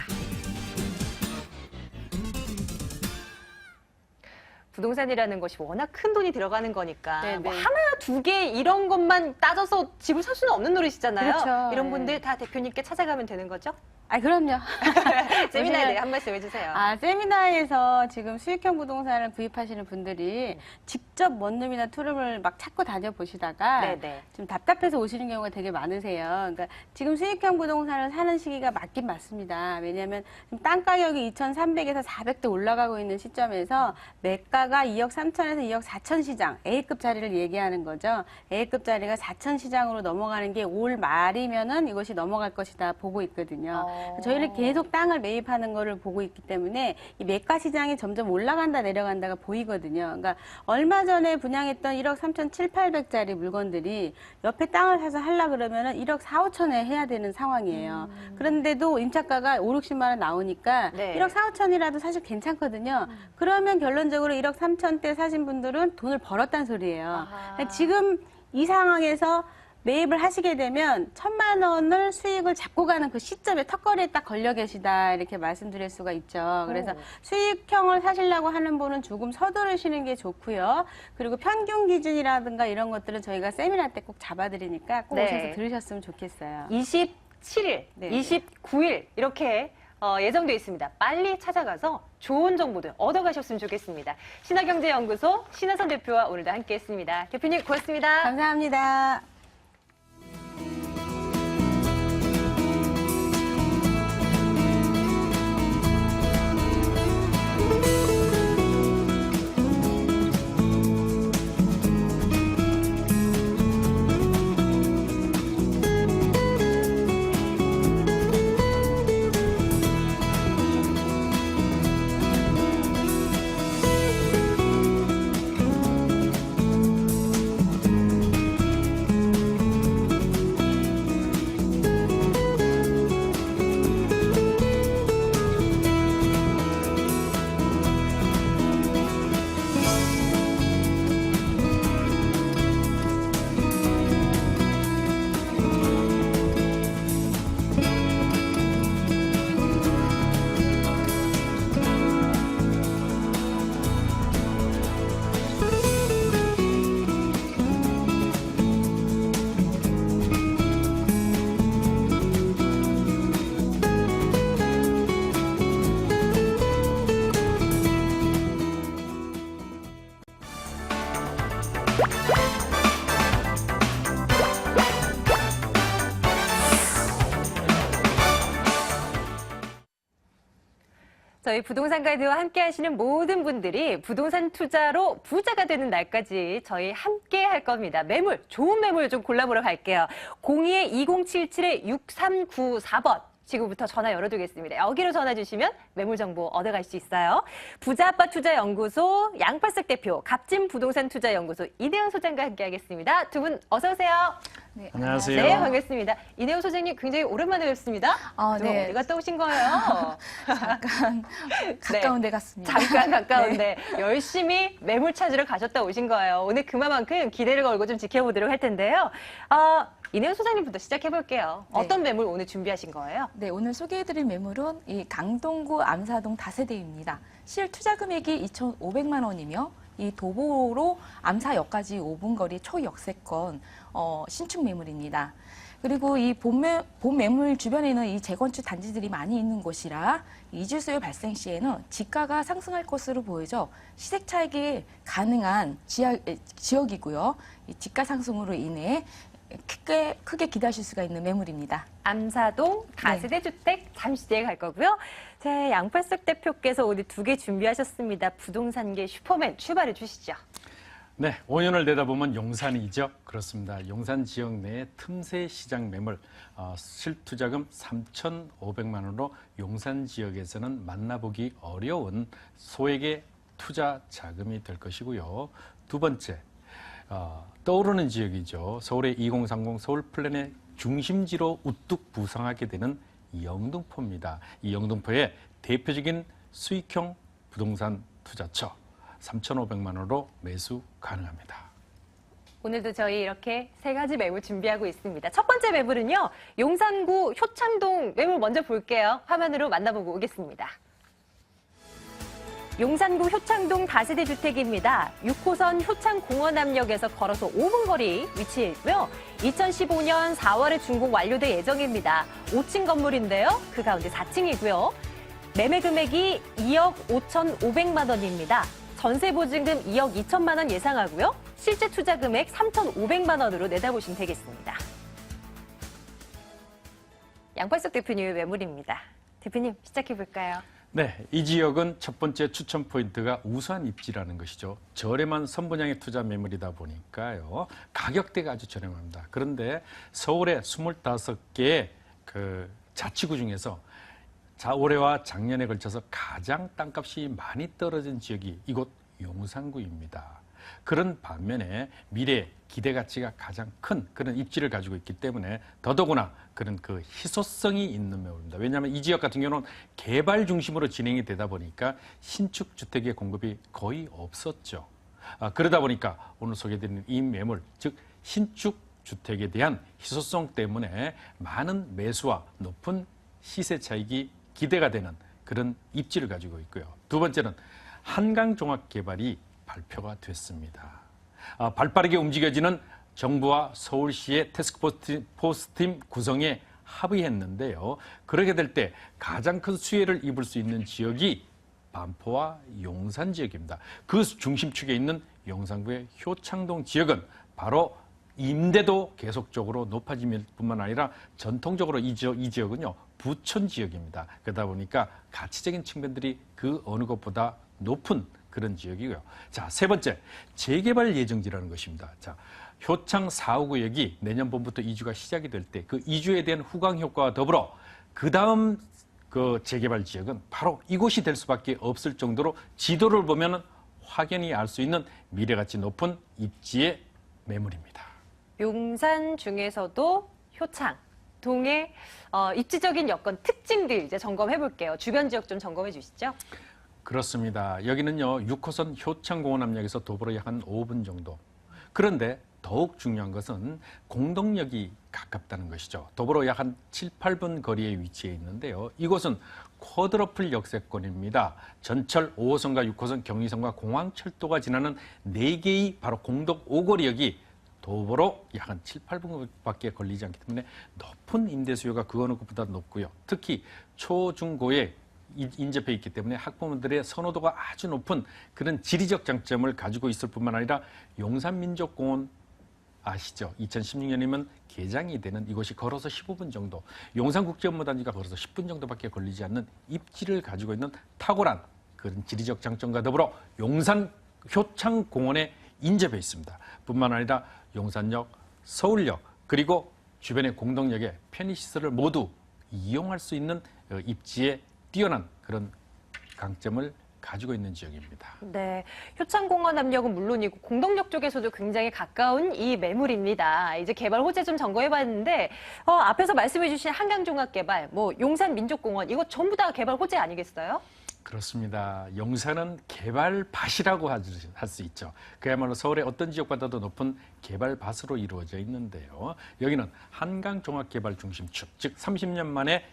부동산이라는 것이 워낙 큰 돈이 들어가는 거니까 네네. 뭐 하나, 두 개 이런 것만 따져서 집을 살 수는 없는 노릇이잖아요. 그렇죠. 이런 네. 분들 다 대표님께 찾아가면 되는 거죠? 아, 그럼요. 세미나에 대해 한 말씀 해주세요. 세미나에서 지금 수익형 부동산을 구입하시는 분들이 직접 원룸이나 투룸을 막 찾고 다녀보시다가 네네. 좀 답답해서 오시는 경우가 되게 많으세요. 그러니까 지금 수익형 부동산을 사는 시기가 맞긴 맞습니다. 왜냐하면 지금 땅 가격이 2,300에서 400대 올라가고 있는 시점에서 매가가 2억 3천에서 2억 4천 시장, A급 자리를 얘기하는 거죠. A급 자리가 4천 시장으로 넘어가는 게 올 말이면은 이것이 넘어갈 것이다 보고 있거든요. 저희는 계속 땅을 매입하는 거를 보고 있기 때문에 이 매가 시장이 점점 올라간다 내려간다가 보이거든요. 그러니까 얼마 전에 분양했던 1억 3,700~800짜리 물건들이 옆에 땅을 사서 하려 그러면은 1억 4, 5천에 해야 되는 상황이에요. 그런데도 임차가가 5, 60만 원 나오니까 네. 1억 4, 5천이라도 사실 괜찮거든요. 그러면 결론적으로 1억 3천대 사신 분들은 돈을 벌었단 소리예요. 그러니까 지금 이 상황에서 매입을 하시게 되면 1,000만 원을 수익을 잡고 가는 그 시점에 턱걸이에 딱 걸려 계시다 이렇게 말씀드릴 수가 있죠. 그래서 수익형을 사시려고 하는 분은 조금 서두르시는 게 좋고요. 그리고 평균 기준이라든가 이런 것들은 저희가 세미나 때 꼭 잡아드리니까 꼭 네. 오셔서 들으셨으면 좋겠어요. 27일, 네. 29일 이렇게 예정되어 있습니다. 빨리 찾아가서 좋은 정보들 얻어가셨으면 좋겠습니다. 신화경제연구소 신한선 대표와 오늘도 함께했습니다. 대표님 고맙습니다. 감사합니다. 저희 부동산 가이드와 함께 하시는 모든 분들이 부동산 투자로 부자가 되는 날까지 저희 함께 할 겁니다. 매물, 좋은 매물 좀 골라보러 갈게요. 02-2077-6394번. 지금부터 전화 열어두겠습니다. 여기로 전화 주시면 매물 정보 얻어갈 수 있어요. 부자아빠 투자연구소 양팔석 대표, 갑진 부동산 투자연구소 이대훈 소장과 함께하겠습니다. 두 분 어서 오세요. 네, 안녕하세요. 네, 반갑습니다. 이대훈 소장님 굉장히 오랜만에 뵙습니다. 네. 어디 갔다 오신 거예요? 잠깐 가까운 데 갔습니다. 잠깐 가까운데 열심히 매물 찾으러 가셨다 오신 거예요. 오늘 그만큼 기대를 걸고 좀 지켜보도록 할 텐데요. 이내훈 소장님부터 시작해볼게요. 네. 어떤 매물 오늘 준비하신 거예요? 네, 오늘 소개해드릴 매물은 이 강동구 암사동 다세대입니다. 실 투자 금액이 2,500만 원이며 이 도보로 암사역까지 5분 거리 초역세권 신축 매물입니다. 그리고 이 본 매물 주변에는 이 재건축 단지들이 많이 있는 곳이라 이주수요 발생 시에는 지가가 상승할 것으로 보여져 시세 차익이 가능한 지역이고요. 이 지가 상승으로 인해 크게 기대하실 수가 있는 매물입니다. 암사동 다세대 주택 잠시 뒤에 갈 거고요. 자, 양팔석 대표께서 오늘 2개 준비하셨습니다. 부동산계 슈퍼맨 출발해 주시죠. 네, 5년을 내다보면 용산이죠. 그렇습니다. 용산 지역 내 틈새 시장 매물 실투자금 3,500만 원으로 용산 지역에서는 만나보기 어려운 소액의 투자 자금이 될 것이고요. 두 번째, 떠오르는 지역이죠. 서울의 2030 서울 플랜의 중심지로 우뚝 부상하게 되는 영등포입니다. 이 영등포의 대표적인 수익형 부동산 투자처 3,500만 원으로 매수 가능합니다. 오늘도 저희 이렇게 3가지 매물 준비하고 있습니다. 첫 번째 매물은요. 용산구 효창동 매물 먼저 볼게요. 화면으로 만나보고 오겠습니다. 용산구 효창동 다세대 주택입니다. 6호선 효창공원암역에서 걸어서 5분 거리 위치해 있고요. 2015년 4월에 준공 완료될 예정입니다. 5층 건물인데요. 그 가운데 4층이고요. 매매 금액이 2억 5,500만 원입니다. 전세 보증금 2억 2천만 원 예상하고요. 실제 투자 금액 3,500만 원으로 내다보시면 되겠습니다. 양팔석 대표님의 매물입니다. 대표님 시작해 볼까요? 네, 이 지역은 첫 번째 추천 포인트가 우수한 입지라는 것이죠. 저렴한 선분양의 투자 매물이다 보니까요. 가격대가 아주 저렴합니다. 그런데 서울의 25개의 그 자치구 중에서 올해와 작년에 걸쳐서 가장 땅값이 많이 떨어진 지역이 이곳 용산구입니다. 그런 반면에 미래 기대 가치가 가장 큰 그런 입지를 가지고 있기 때문에 더더구나 그런 그 희소성이 있는 매물입니다. 왜냐하면 이 지역 같은 경우는 개발 중심으로 진행이 되다 보니까 신축 주택의 공급이 거의 없었죠. 그러다 보니까 오늘 소개해드리는 이 매물, 즉 신축 주택에 대한 희소성 때문에 많은 매수와 높은 시세 차익이 기대가 되는 그런 입지를 가지고 있고요. 두 번째는 한강종합개발이 발표가 됐습니다. 발빠르게 움직여지는 정부와 서울시의 태스크포스팀 구성에 합의했는데요. 그렇게 될 때 가장 큰 수혜를 입을 수 있는 지역이 반포와 용산 지역입니다. 그 중심축에 있는 용산구의 효창동 지역은 바로 임대도 계속적으로 높아질 뿐만 아니라 전통적으로 이 지역은요. 부촌 지역입니다. 그러다 보니까 가치적인 측면들이 그 어느 것보다 높은 그런 지역이고요. 자, 세 번째, 재개발 예정지라는 것입니다. 자, 효창 4호구역이 내년 봄부터 이주가 시작이 될 때 그 이주에 대한 후광 효과와 더불어 그 다음 그 재개발 지역은 바로 이곳이 될 수밖에 없을 정도로 지도를 보면 확연히 알 수 있는 미래가치 높은 입지의 매물입니다. 용산 중에서도 효창, 동의 입지적인 여건 특징들 이제 점검해 볼게요. 주변 지역 좀 점검해 주시죠. 그렇습니다. 여기는요 6호선 효창공원암역에서 도보로 약 한 5분 정도. 그런데 더욱 중요한 것은 공동역이 가깝다는 것이죠. 도보로 약 한 7, 8분 거리에 위치해 있는데요. 이곳은 쿼드러플 역세권입니다. 전철 5호선과 6호선 경의선과 공항철도가 지나는 4개의 바로 공동 오거리역이 도보로 약 한 7, 8분밖에 걸리지 않기 때문에 높은 임대 수요가 그 어느 것보다 높고요. 특히 초, 중, 고에 인접해 있기 때문에 학부모들의 선호도가 아주 높은 그런 지리적 장점을 가지고 있을 뿐만 아니라 용산민족공원 아시죠? 2016년이면 개장이 되는 이곳이 걸어서 15분 정도, 용산국제업무단지가 걸어서 10분 정도밖에 걸리지 않는 입지를 가지고 있는 탁월한 그런 지리적 장점과 더불어 용산 효창공원에 인접해 있습니다. 뿐만 아니라 용산역, 서울역, 그리고 주변의 공동역의 편의시설을 모두 이용할 수 있는 입지에 뛰어난 그런 강점을 가지고 있는 지역입니다. 네, 효창공원 압력은 물론이고 공동역 쪽에서도 굉장히 가까운 이 매물입니다. 이제 개발 호재 좀 점검해봤는데 앞에서 말씀해주신 한강종합개발, 뭐 용산민족공원 이거 전부 다 개발 호재 아니겠어요? 그렇습니다. 용산은 개발밭이라고 할 수 있죠. 그야말로 서울의 어떤 지역보다도 높은 개발밭으로 이루어져 있는데요. 여기는 한강종합개발 중심축, 즉 30년 만에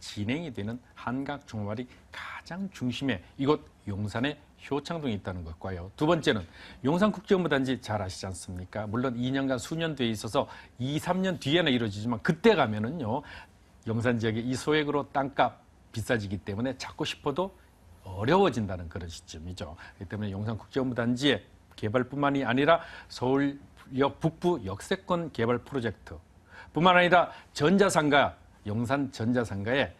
진행이 되는 한강종합이 가장 중심에 이곳 용산의 효창동에 있다는 것과요. 두 번째는 용산국제업무단지 잘 아시지 않습니까? 물론 2년간 수년도에 있어서 2, 3년 뒤에나 이루어지지만 그때 가면은요. 용산 지역의 이 소액으로 땅값 비싸지기 때문에 찾고 싶어도 어려워진다는 그런 시점이죠. 그렇기 때문에 용산국제업무단지의 개발뿐만이 아니라 서울역 북부 역세권 개발 프로젝트 뿐만 아니라 전자상가, 용산 전자상가의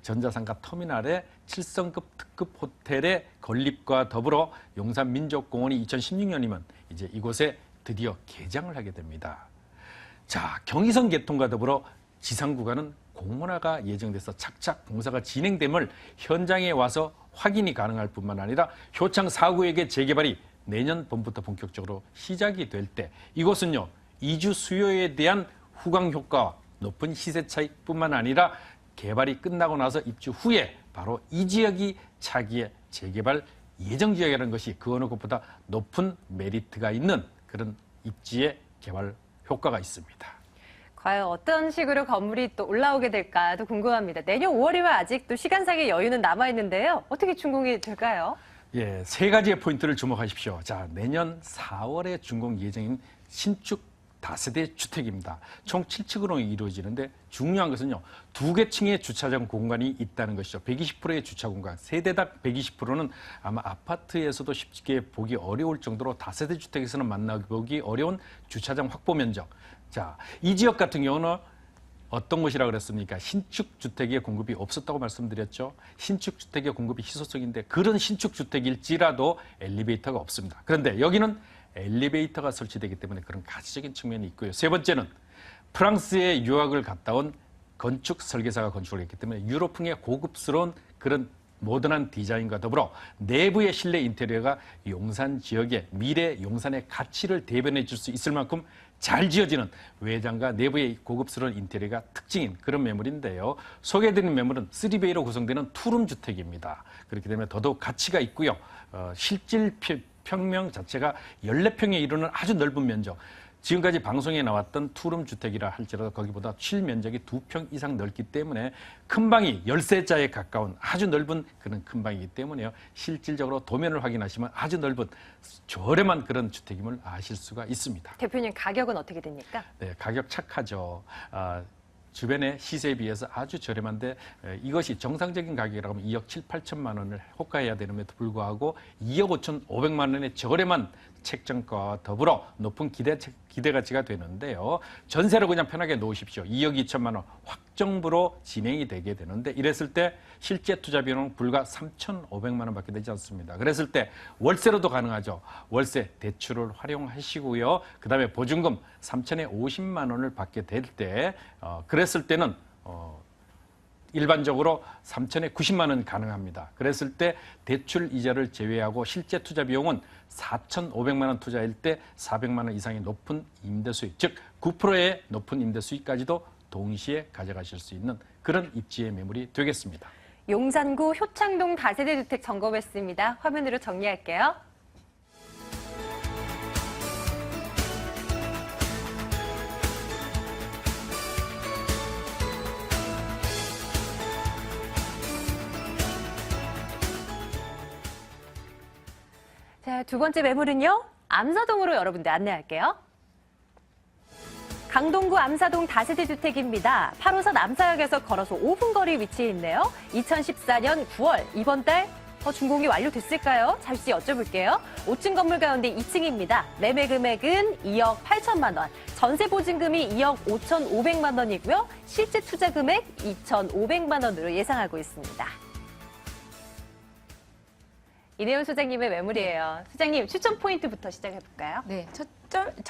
전자상가 터미널의 7성급 특급 호텔의 건립과 더불어 용산민족공원이 2016년이면 이제 이곳에 드디어 개장을 하게 됩니다. 자, 경의선 개통과 더불어 지상구간은 공원화가 예정돼서 착착 공사가 진행됨을 현장에 와서 확인이 가능할 뿐만 아니라 효창 4구역의 재개발이 내년 봄부터 본격적으로 시작이 될 때 이곳은요, 이주 수요에 대한 후광 효과와 높은 시세 차익뿐만 아니라 개발이 끝나고 나서 입주 후에 바로 이 지역이 차기의 재개발 예정 지역이라는 것이 그 어느 곳보다 높은 메리트가 있는 그런 입지의 개발 효과가 있습니다. 과연 어떤 식으로 건물이 또 올라오게 될까도 궁금합니다. 내년 5월이면 아직 또 시간상의 여유는 남아있는데요. 어떻게 준공이 될까요? 예, 세 가지의 포인트를 주목하십시오. 자, 내년 4월에 준공 예정인 신축 다세대 주택입니다. 총 7층으로 이루어지는데 중요한 것은요. 2개 층의 주차장 공간이 있다는 것이죠. 120%의 주차 공간, 세대당 120%는 아마 아파트에서도 쉽게 보기 어려울 정도로 다세대 주택에서는 만나보기 어려운 주차장 확보 면적. 자, 이 지역 같은 경우는 어떤 곳이라 그랬습니까? 신축 주택의 공급이 없었다고 말씀드렸죠. 신축 주택의 공급이 희소성인데 그런 신축 주택일지라도 엘리베이터가 없습니다. 그런데 여기는 엘리베이터가 설치되기 때문에 그런 가치적인 측면이 있고요. 세 번째는 프랑스에 유학을 갔다 온 건축 설계사가 건축을 했기 때문에 유럽풍의 고급스러운 그런 모던한 디자인과 더불어 내부의 실내 인테리어가 용산 지역의 미래 용산의 가치를 대변해 줄 수 있을 만큼 잘 지어지는 외장과 내부의 고급스러운 인테리어가 특징인 그런 매물인데요. 소개해드린 매물은 3베이로 구성되는 투룸 주택입니다. 그렇기 때문에 더더욱 가치가 있고요. 실질 평면 자체가 14평에 이르는 아주 넓은 면적. 지금까지 방송에 나왔던 투룸 주택이라 할지라도 거기보다 실면적이 2평 이상 넓기 때문에 큰 방이 13자에 가까운 아주 넓은 그런 큰 방이기 때문에요. 실질적으로 도면을 확인하시면 아주 넓은 저렴한 그런 주택임을 아실 수가 있습니다. 대표님, 가격은 어떻게 됩니까? 네, 가격 착하죠. 주변의 시세에 비해서 아주 저렴한데 이것이 정상적인 가격이라고 하면 2억 7, 8천만 원을 호가해야 되는데도 불구하고 2억 5천 5백만 원의 저렴한 책정가와 더불어 높은 기대가치가 되는데요. 전세로 그냥 편하게 놓으십시오. 2억 2천만 원 확정부로 진행이 되게 되는데 이랬을 때 실제 투자 비용은 불과 3,500만 원밖에 되지 않습니다. 그랬을 때 월세로도 가능하죠. 월세 대출을 활용하시고요. 그다음에 보증금 3,050만 원을 받게 될 때 그랬을 때는 일반적으로 3,090만 원 가능합니다. 그랬을 때 대출 이자를 제외하고 실제 투자 비용은 4,500만 원 투자일 때 400만 원 이상의 높은 임대 수익, 즉 9%의 높은 임대 수익까지도 동시에 가져가실 수 있는 그런 입지의 매물이 되겠습니다. 용산구 효창동 다세대 주택 점검했습니다. 화면으로 정리할게요. 자, 두 번째 매물은요. 암사동으로 여러분들 안내할게요. 강동구 암사동 다세대 주택입니다. 8호선 암사역에서 걸어서 5분 거리 위치해 있네요. 2014년 9월 이번 달 준공이 완료됐을까요? 잠시 여쭤볼게요. 5층 건물 가운데 2층입니다. 매매 금액은 2억 8천만 원, 전세 보증금이 2억 5,500만 원이고요. 실제 투자 금액 2,500만 원으로 예상하고 있습니다. 이내훈 소장님의 매물이에요. 소장님, 추천 포인트부터 시작해볼까요? 네, 첫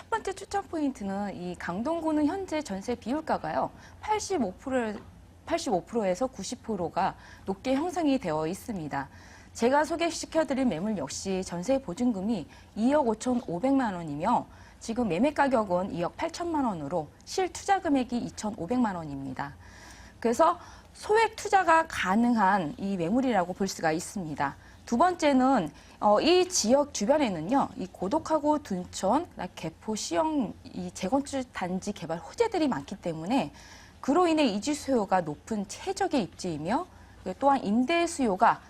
번째 추천 포인트는 이 강동구는 현재 전세 비율가가요. 85%에서 90%가 높게 형성이 되어 있습니다. 제가 소개시켜드린 매물 역시 전세 보증금이 2억 5,500만 원이며 지금 매매 가격은 2억 8천만 원으로 실투자 금액이 2,500만 원입니다. 그래서 소액 투자가 가능한 이 매물이라고 볼 수가 있습니다. 두 번째는 이 지역 주변에는요, 이 고덕하고 둔촌, 개포, 시영 이 재건축 단지 개발 호재들이 많기 때문에 그로 인해 이주 수요가 높은 최적의 입지이며 또한 임대 수요가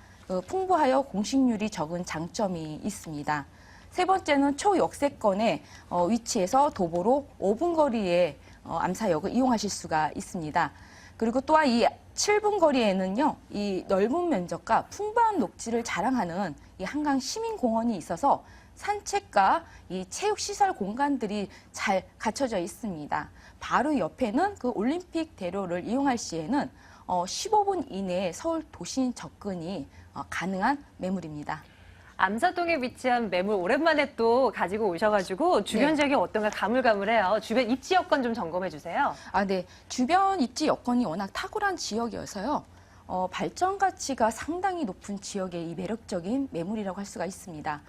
풍부하여 공식률이 적은 장점이 있습니다. 세 번째는 초역세권에 위치해서 도보로 5분 거리에 암사역을 이용하실 수가 있습니다. 그리고 또한 이 7분 거리에는요, 이 넓은 면적과 풍부한 녹지를 자랑하는 이 한강 시민공원이 있어서 산책과 이 체육시설 공간들이 잘 갖춰져 있습니다. 바로 옆에는 그 올림픽 대로를 이용할 시에는 15분 이내에 서울 도심 접근이 가능한 매물입니다. 암사동에 위치한 매물 오랜만에 또 가지고 오셔가지고 주변 네. 지역이 어떤가 가물가물해요. 주변 입지 여건 좀 점검해 주세요. 네. 주변 입지 여건이 워낙 탁월한 지역이어서요. 발전 가치가 상당히 높은 지역의 이 매력적인 매물이라고 할 수가 있습니다.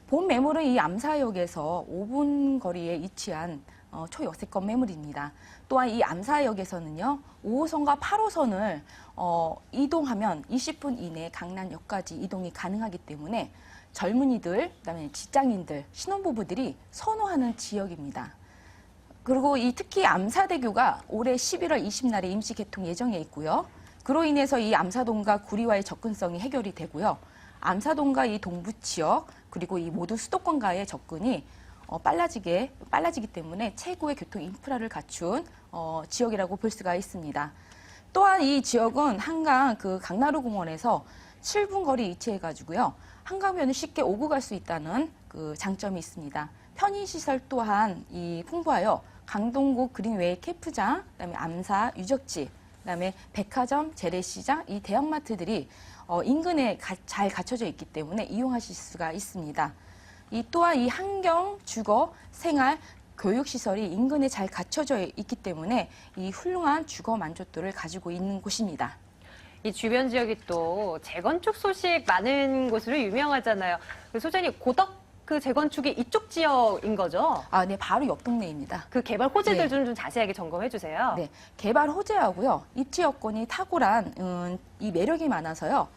본 매물은 이 암사역에서 5분 거리에 위치한 초역세권 매물입니다. 또한 이 암사역에서는요, 5호선과 8호선을 이동하면 20분 이내에 강남역까지 이동이 가능하기 때문에 젊은이들, 그다음에 직장인들, 신혼부부들이 선호하는 지역입니다. 그리고 이 특히 암사대교가 올해 11월 20날에 임시 개통 예정에 있고요. 그로 인해서 이 암사동과 구리와의 접근성이 해결이 되고요. 암사동과 이 동부 지역 그리고 이 모든 수도권과의 접근이 빨라지기 때문에 최고의 교통 인프라를 갖춘 지역이라고 볼 수가 있습니다. 또한 이 지역은 한강 그 강나루 공원에서 7분 거리 위치해 가지고요. 한강변을 쉽게 오고 갈 수 있다는 그 장점이 있습니다. 편의시설 또한 이 풍부하여 강동구 그린웨이 캠프장, 그다음에 암사 유적지, 그다음에 백화점, 재래시장, 이 대형마트들이 인근에 잘 갖춰져 있기 때문에 이용하실 수가 있습니다. 또한 이 환경, 주거, 생활, 교육시설이 인근에 잘 갖춰져 있기 때문에 이 훌륭한 주거 만족도를 가지고 있는 곳입니다. 이 주변 지역이 또 재건축 소식 많은 곳으로 유명하잖아요. 소장님, 고덕 그 재건축이 이쪽 지역인 거죠? 네, 바로 옆 동네입니다. 그 개발 호재들 네. 좀 자세하게 점검해 주세요. 네, 개발 호재하고요. 입지 여건이 탁월한 이 매력이 많아서요.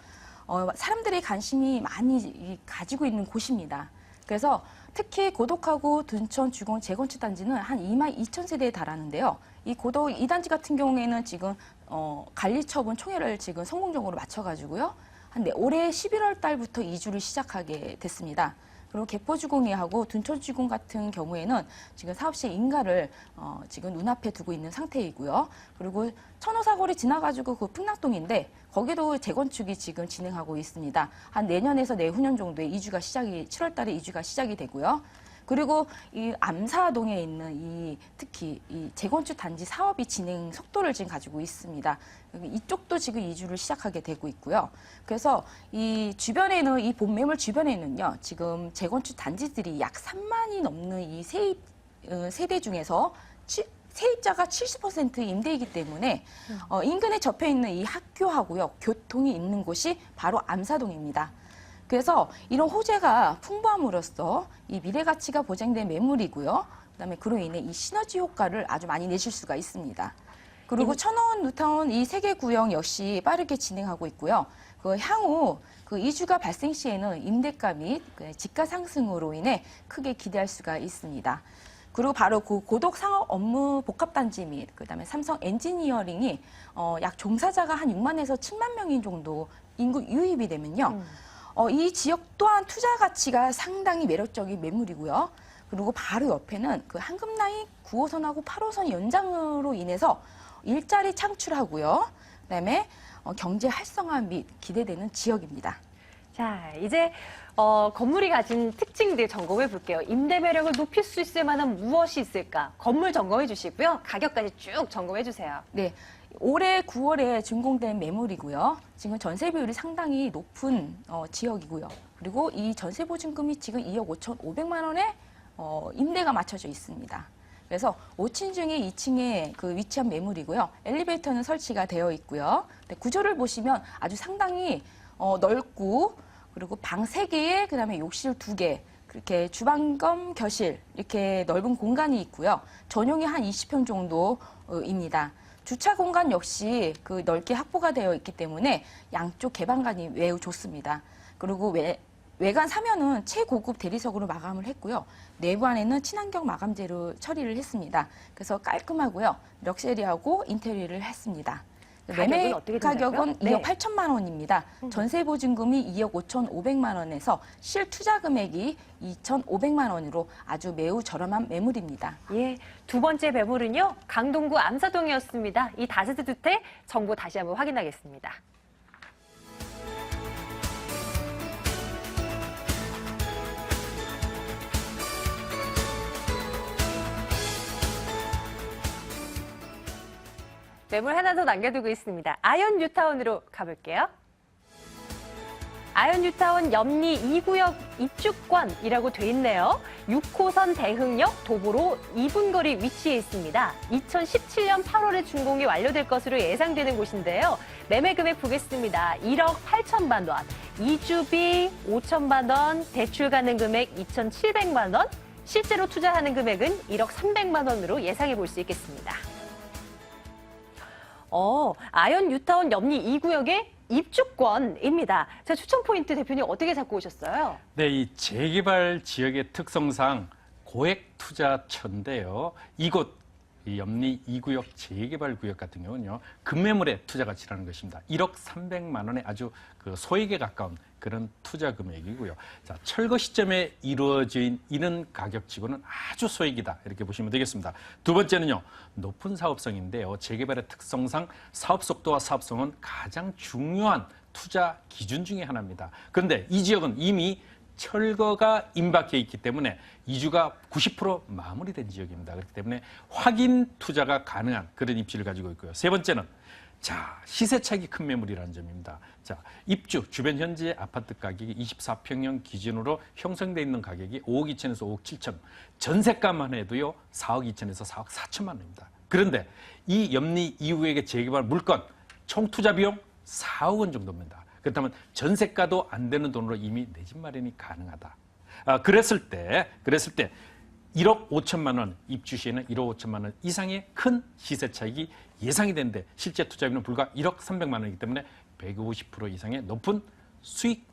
사람들의 관심이 많이 가지고 있는 곳입니다. 그래서 특히 고덕하고 둔천 주공 재건축 단지는 한 22,000세대에 달하는데요. 이 고덕 2단지 같은 경우에는 지금 관리처분 총회를 지금 성공적으로 마쳐가지고요. 올해 11월 달부터 이주를 시작하게 됐습니다. 그리고 개포주공이하고 둔천주공 같은 경우에는 지금 사업시 인가를 지금 눈앞에 두고 있는 상태이고요. 그리고 천호사거리 지나가지고 그 풍락동인데 거기도 재건축이 지금 진행하고 있습니다. 한 내년에서 내후년 정도에 7월 달에 이주가 시작이 되고요. 그리고 이 암사동에 있는 특히 이 재건축 단지 사업이 진행 속도를 지금 가지고 있습니다. 이쪽도 지금 이주를 시작하게 되고 있고요. 그래서 이 주변에는 이 본매물 주변에는요, 지금 재건축 단지들이 약 3만이 넘는 이 세대 중에서 세입자가 70% 임대이기 때문에 인근에 접해 있는 이 학교하고요, 교통이 있는 곳이 바로 암사동입니다. 그래서 이런 호재가 풍부함으로써 이 미래 가치가 보장된 매물이고요. 그다음에 그로 인해 이 시너지 효과를 아주 많이 내실 수가 있습니다. 그리고 천원, 뉴타운 이 세 개 구역 역시 빠르게 진행하고 있고요. 그 향후 그 이주가 발생 시에는 임대가 및 집가 상승으로 인해 크게 기대할 수가 있습니다. 그리고 바로 그 고덕 상업 업무 복합단지 및 그다음에 삼성 엔지니어링이 약 종사자가 한 6만에서 7만 명인 정도 인구 유입이 되면요. 이 지역 또한 투자 가치가 상당히 매력적인 매물이고요. 그리고 바로 옆에는 그 한금라인 9호선하고 8호선 연장으로 인해서 일자리 창출하고요. 그다음에 경제 활성화 및 기대되는 지역입니다. 자, 이제 건물이 가진 특징들 점검해 볼게요. 임대 매력을 높일 수 있을 만한 무엇이 있을까? 건물 점검해 주시고요. 가격까지 쭉 점검해 주세요. 네. 올해 9월에 준공된 매물이고요. 지금 전세 비율이 상당히 높은 지역이고요. 그리고 이 전세 보증금이 지금 2억 5,500만 원에 임대가 맞춰져 있습니다. 그래서 5층 중에 2층에 그 위치한 매물이고요. 엘리베이터는 설치가 되어 있고요. 네, 구조를 보시면 아주 상당히 넓고 그리고 방 3개에 그다음에 욕실 2개, 그렇게 주방 겸 겨실 이렇게 넓은 공간이 있고요. 전용이 한 20평 정도입니다. 주차 공간 역시 그 넓게 확보가 되어 있기 때문에 양쪽 개방감이 매우 좋습니다. 그리고 외관 사면은 최고급 대리석으로 마감을 했고요. 내부 안에는 친환경 마감재로 처리를 했습니다. 그래서 깔끔하고요. 럭셔리하고 인테리어를 했습니다. 매매 어떻게 된다고요? 가격은 네. 2억 8천만 원입니다. 전세 보증금이 2억 5,500만 원에서 실투자 금액이 2,500만 원으로 아주 매우 저렴한 매물입니다. 예, 두 번째 매물은요, 강동구 암사동이었습니다. 이 다세대 주택 정보 다시 한번 확인하겠습니다. 매물 하나 더 남겨두고 있습니다. 아현 뉴타운으로 가볼게요. 아현 뉴타운 염리 2구역 입주권이라고 돼 있네요. 6호선 대흥역 도보로 2분 거리 위치해 있습니다. 2017년 8월에 준공이 완료될 것으로 예상되는 곳인데요. 매매 금액 보겠습니다. 1억 8천만 원, 이주비 5천만 원, 대출 가능 금액 2,700만 원, 실제로 투자하는 금액은 1억 300만 원으로 예상해 볼 수 있겠습니다. 아현 뉴타운 염리 2구역의 입주권입니다. 자, 추천 포인트 대표님 어떻게 잡고 오셨어요? 네, 이 재개발 지역의 특성상 고액 투자처인데요. 이곳 이 염리 2구역 재개발 구역 같은 경우는요, 급매물의 투자 가치라는 것입니다. 1억 300만 원의 아주 그 소액에 가까운 그런 투자 금액이고요. 자, 철거 시점에 이루어진 이런 가격치고는 아주 소액이다, 이렇게 보시면 되겠습니다. 두 번째는요, 높은 사업성인데요. 재개발의 특성상 사업 속도와 사업성은 가장 중요한 투자 기준 중에 하나입니다. 그런데 이 지역은 이미 철거가 임박해 있기 때문에 이주가 90% 마무리된 지역입니다. 그렇기 때문에 확인 투자가 가능한 그런 입지를 가지고 있고요. 세 번째는 자, 시세 차익이 큰 매물이라는 점입니다. 자, 입주 주변 현재 아파트 가격이 24평형 기준으로 형성돼 있는 가격이 5억 2천에서 5억 7천, 전세가만 해도요 4억 2천에서 4억 4천만 원입니다. 그런데 이 염리 이후의 재개발 물건 총 투자 비용 4억 원 정도입니다. 그렇다면 전세가도 안 되는 돈으로 이미 내 집 마련이 가능하다. 그랬을 때 1억 5천만 원 입주 시에는 1억 5천만 원 이상의 큰 시세 차익이 예상이 되는데 실제 투자비는 불과 1억 300만 원이기 때문에 150% 이상의 높은 수익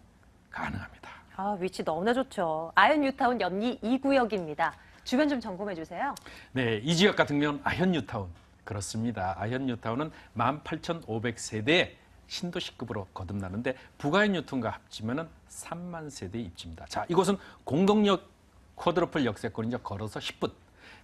가능합니다. 아, 위치 너무나 좋죠. 아현 뉴타운 염리 2구역입니다. 주변 좀 점검해 주세요. 네, 이 지역 같은 경우는 아현 뉴타운 그렇습니다. 아현 뉴타운은 18,500세대의 신도시급으로 거듭나는데 부가현 뉴타운과 합치면은 3만 세대 입지입니다. 자, 이곳은 공동역 쿼드러플 역세권이죠. 걸어서 10분.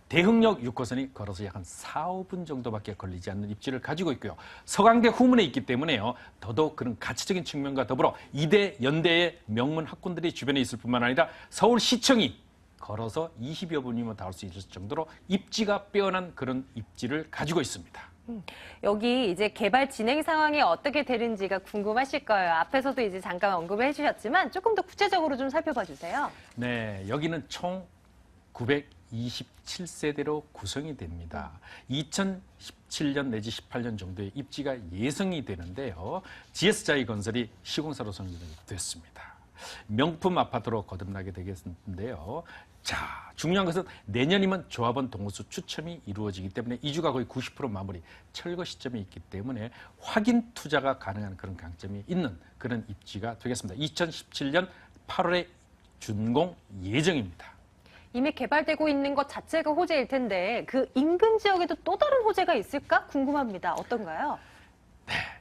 대흥역 6호선이 걸어서 약 한 4, 5분 정도밖에 걸리지 않는 입지를 가지고 있고요. 서강대 후문에 있기 때문에요. 더더욱 그런 가치적인 측면과 더불어 이대, 연대의 명문 학군들이 주변에 있을 뿐만 아니라 서울시청이 걸어서 20여 분이면 닿을 수 있을 정도로 입지가 빼어난 그런 입지를 가지고 있습니다. 여기 이제 개발 진행 상황이 어떻게 되는지가 궁금하실 거예요. 앞에서도 이제 잠깐 언급을 해주셨지만 조금 더 구체적으로 좀 살펴봐 주세요. 네, 여기는 총 927세대로 구성이 됩니다. 2017년 내지 18년 정도의 입지가 예상이 되는데요. GS자이건설이 시공사로 선정이 됐습니다. 명품 아파트로 거듭나게 되겠는데요. 자, 중요한 것은 내년이면 조합원 동호수 추첨이 이루어지기 때문에 이주가 거의 90% 마무리, 철거 시점에 있기 때문에 확인 투자가 가능한 그런 강점이 있는 그런 입지가 되겠습니다. 2017년 8월에 준공 예정입니다. 이미 개발되고 있는 것 자체가 호재일 텐데 그 인근 지역에도 또 다른 호재가 있을까 궁금합니다. 어떤가요?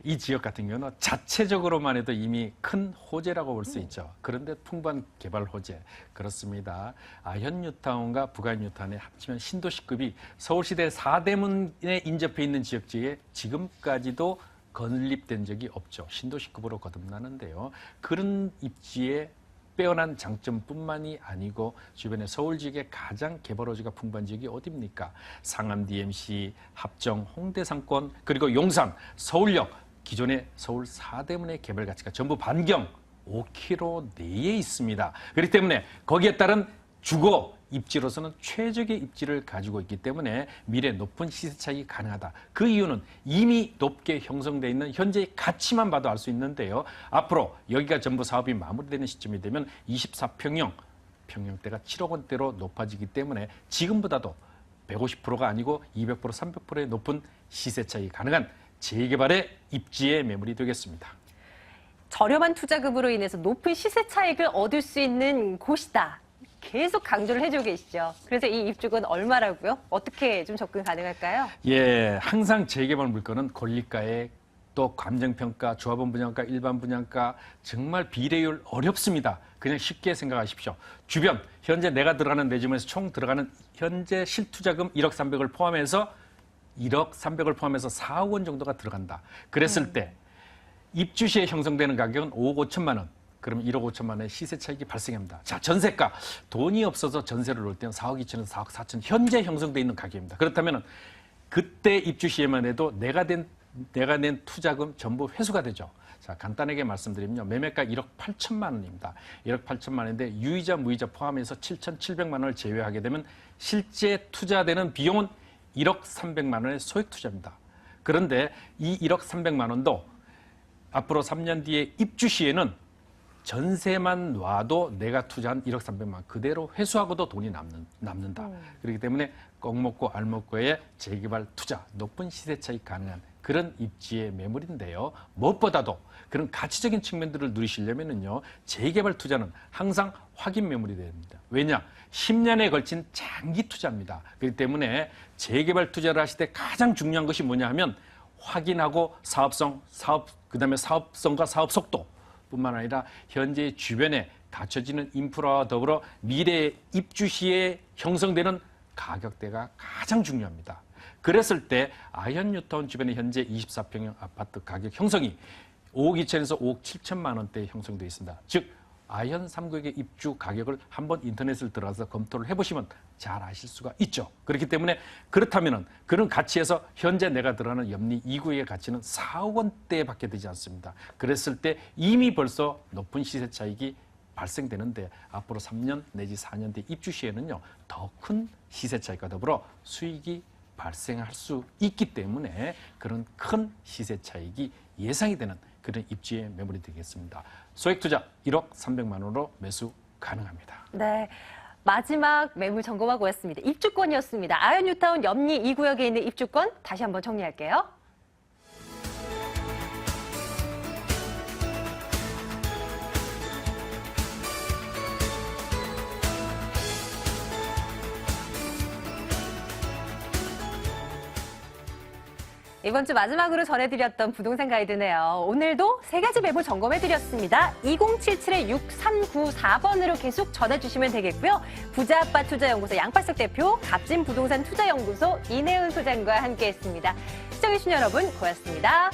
이 지역 같은 경우는 자체적으로만 해도 이미 큰 호재라고 볼 수 있죠. 그런데 풍부한 개발 호재 그렇습니다. 아현 뉴타운과 부가현 뉴타운에 합치면 신도시급이 서울시대 4대문에 인접해 있는 지역지에 지금까지도 건립된 적이 없죠. 신도시급으로 거듭나는데요. 그런 입지에 빼어난 장점뿐만이 아니고 주변에 서울 지역의 가장 개발 호재가 풍부한 지역이 어디입니까? 상암 DMC, 합정, 홍대 상권, 그리고 용산, 서울역, 기존의 서울 4대문의 개발 가치가 전부 반경 5km 내에 있습니다. 그렇기 때문에 거기에 따른 주거 입지로서는 최적의 입지를 가지고 있기 때문에 미래 높은 시세 차익이 가능하다. 그 이유는 이미 높게 형성되어 있는 현재의 가치만 봐도 알 수 있는데요. 앞으로 여기가 전부 사업이 마무리되는 시점이 되면 24평형, 평형대가 7억 원대로 높아지기 때문에 지금보다도 150%가 아니고 200%, 300%의 높은 시세 차익이 가능한 재개발의 입지의 매물이 되겠습니다. 저렴한 투자금으로 인해서 높은 시세 차익을 얻을 수 있는 곳이다. 계속 강조를 해주고 계시죠. 그래서 이 입주권 얼마라고요? 어떻게 좀 접근 가능할까요? 예, 항상 재개발 물건은 권리가의 또 감정평가, 조합원 분양가, 일반 분양가 정말 비례율 어렵습니다. 그냥 쉽게 생각하십시오. 주변 현재 내가 들어가는 매집에서 총 들어가는 현재 실투자금 1억 300을 포함해서 1억 300을 포함해서 4억 원 정도가 들어간다. 그랬을 때 입주 시에 형성되는 가격은 5억 5천만 원. 그러면 1억 5천만 원의 시세 차익이 발생합니다. 자, 전세가 돈이 없어서 전세를 놓을 때는 4억 2천에서 4억 4천 현재 형성돼 있는 가격입니다. 그렇다면 그때 입주 시에만 해도 내가 낸 투자금 전부 회수가 되죠. 자, 간단하게 말씀드리면 매매가 1억 8천만 원입니다. 1억 8천만 원인데 유이자 무이자 포함해서 7,700만 원을 제외하게 되면 실제 투자되는 비용은 1억 300만 원의 소액 투자입니다. 그런데 이 1억 300만 원도 앞으로 3년 뒤에 입주 시에는 전세만 놔도 내가 투자한 1억 300만 원 그대로 회수하고도 돈이 남는다. 그렇기 때문에 꼭 먹고 알 먹고의 재개발 투자, 높은 시세 차익 가능한 그런 입지의 매물인데요. 무엇보다도 그런 가치적인 측면들을 누리시려면은요, 재개발 투자는 항상 확인 매물이 됩니다. 왜냐? 10년에 걸친 장기 투자입니다. 그렇기 때문에 재개발 투자를 하실 때 가장 중요한 것이 뭐냐 하면 확인하고 그다음에 사업성과 사업 속도 뿐만 아니라 현재 주변에 갖춰지는 인프라와 더불어 미래 입주 시에 형성되는 가격대가 가장 중요합니다. 그랬을 때 아현 뉴타운 주변에 현재 24평형 아파트 가격 형성이 5억 2천에서 5억 7천만 원대에 형성되어 있습니다. 즉 아현 3구역의 입주 가격을 한번 인터넷을 들어가서 검토를 해보시면 잘 아실 수가 있죠. 그렇기 때문에 그렇다면은 그런 가치에서 현재 내가 들어가는 염리 2구역의 가치는 4억 원대밖에 되지 않습니다. 그랬을 때 이미 벌써 높은 시세 차익이 발생되는데 앞으로 3년 내지 4년 뒤 입주 시에는요, 더 큰 시세 차익과 더불어 수익이 발생할 수 있기 때문에 그런 큰 시세 차익이 예상이 되는 그런 입지의 매물이 되겠습니다. 소액 투자 1억 300만 원으로 매수 가능합니다. 네. 마지막 매물 점검하고 왔습니다. 입주권이었습니다. 아현 뉴타운 염리 2구역에 있는 입주권 다시 한번 정리할게요. 이번 주 마지막으로 전해드렸던 부동산 가이드네요. 오늘도 세 가지 매물 점검해드렸습니다. 2077-6394번으로 계속 전해주시면 되겠고요. 부자아빠 투자연구소 양팔석 대표, 갑진 부동산 투자연구소 이내은 소장과 함께했습니다. 시청해주신 여러분 고맙습니다.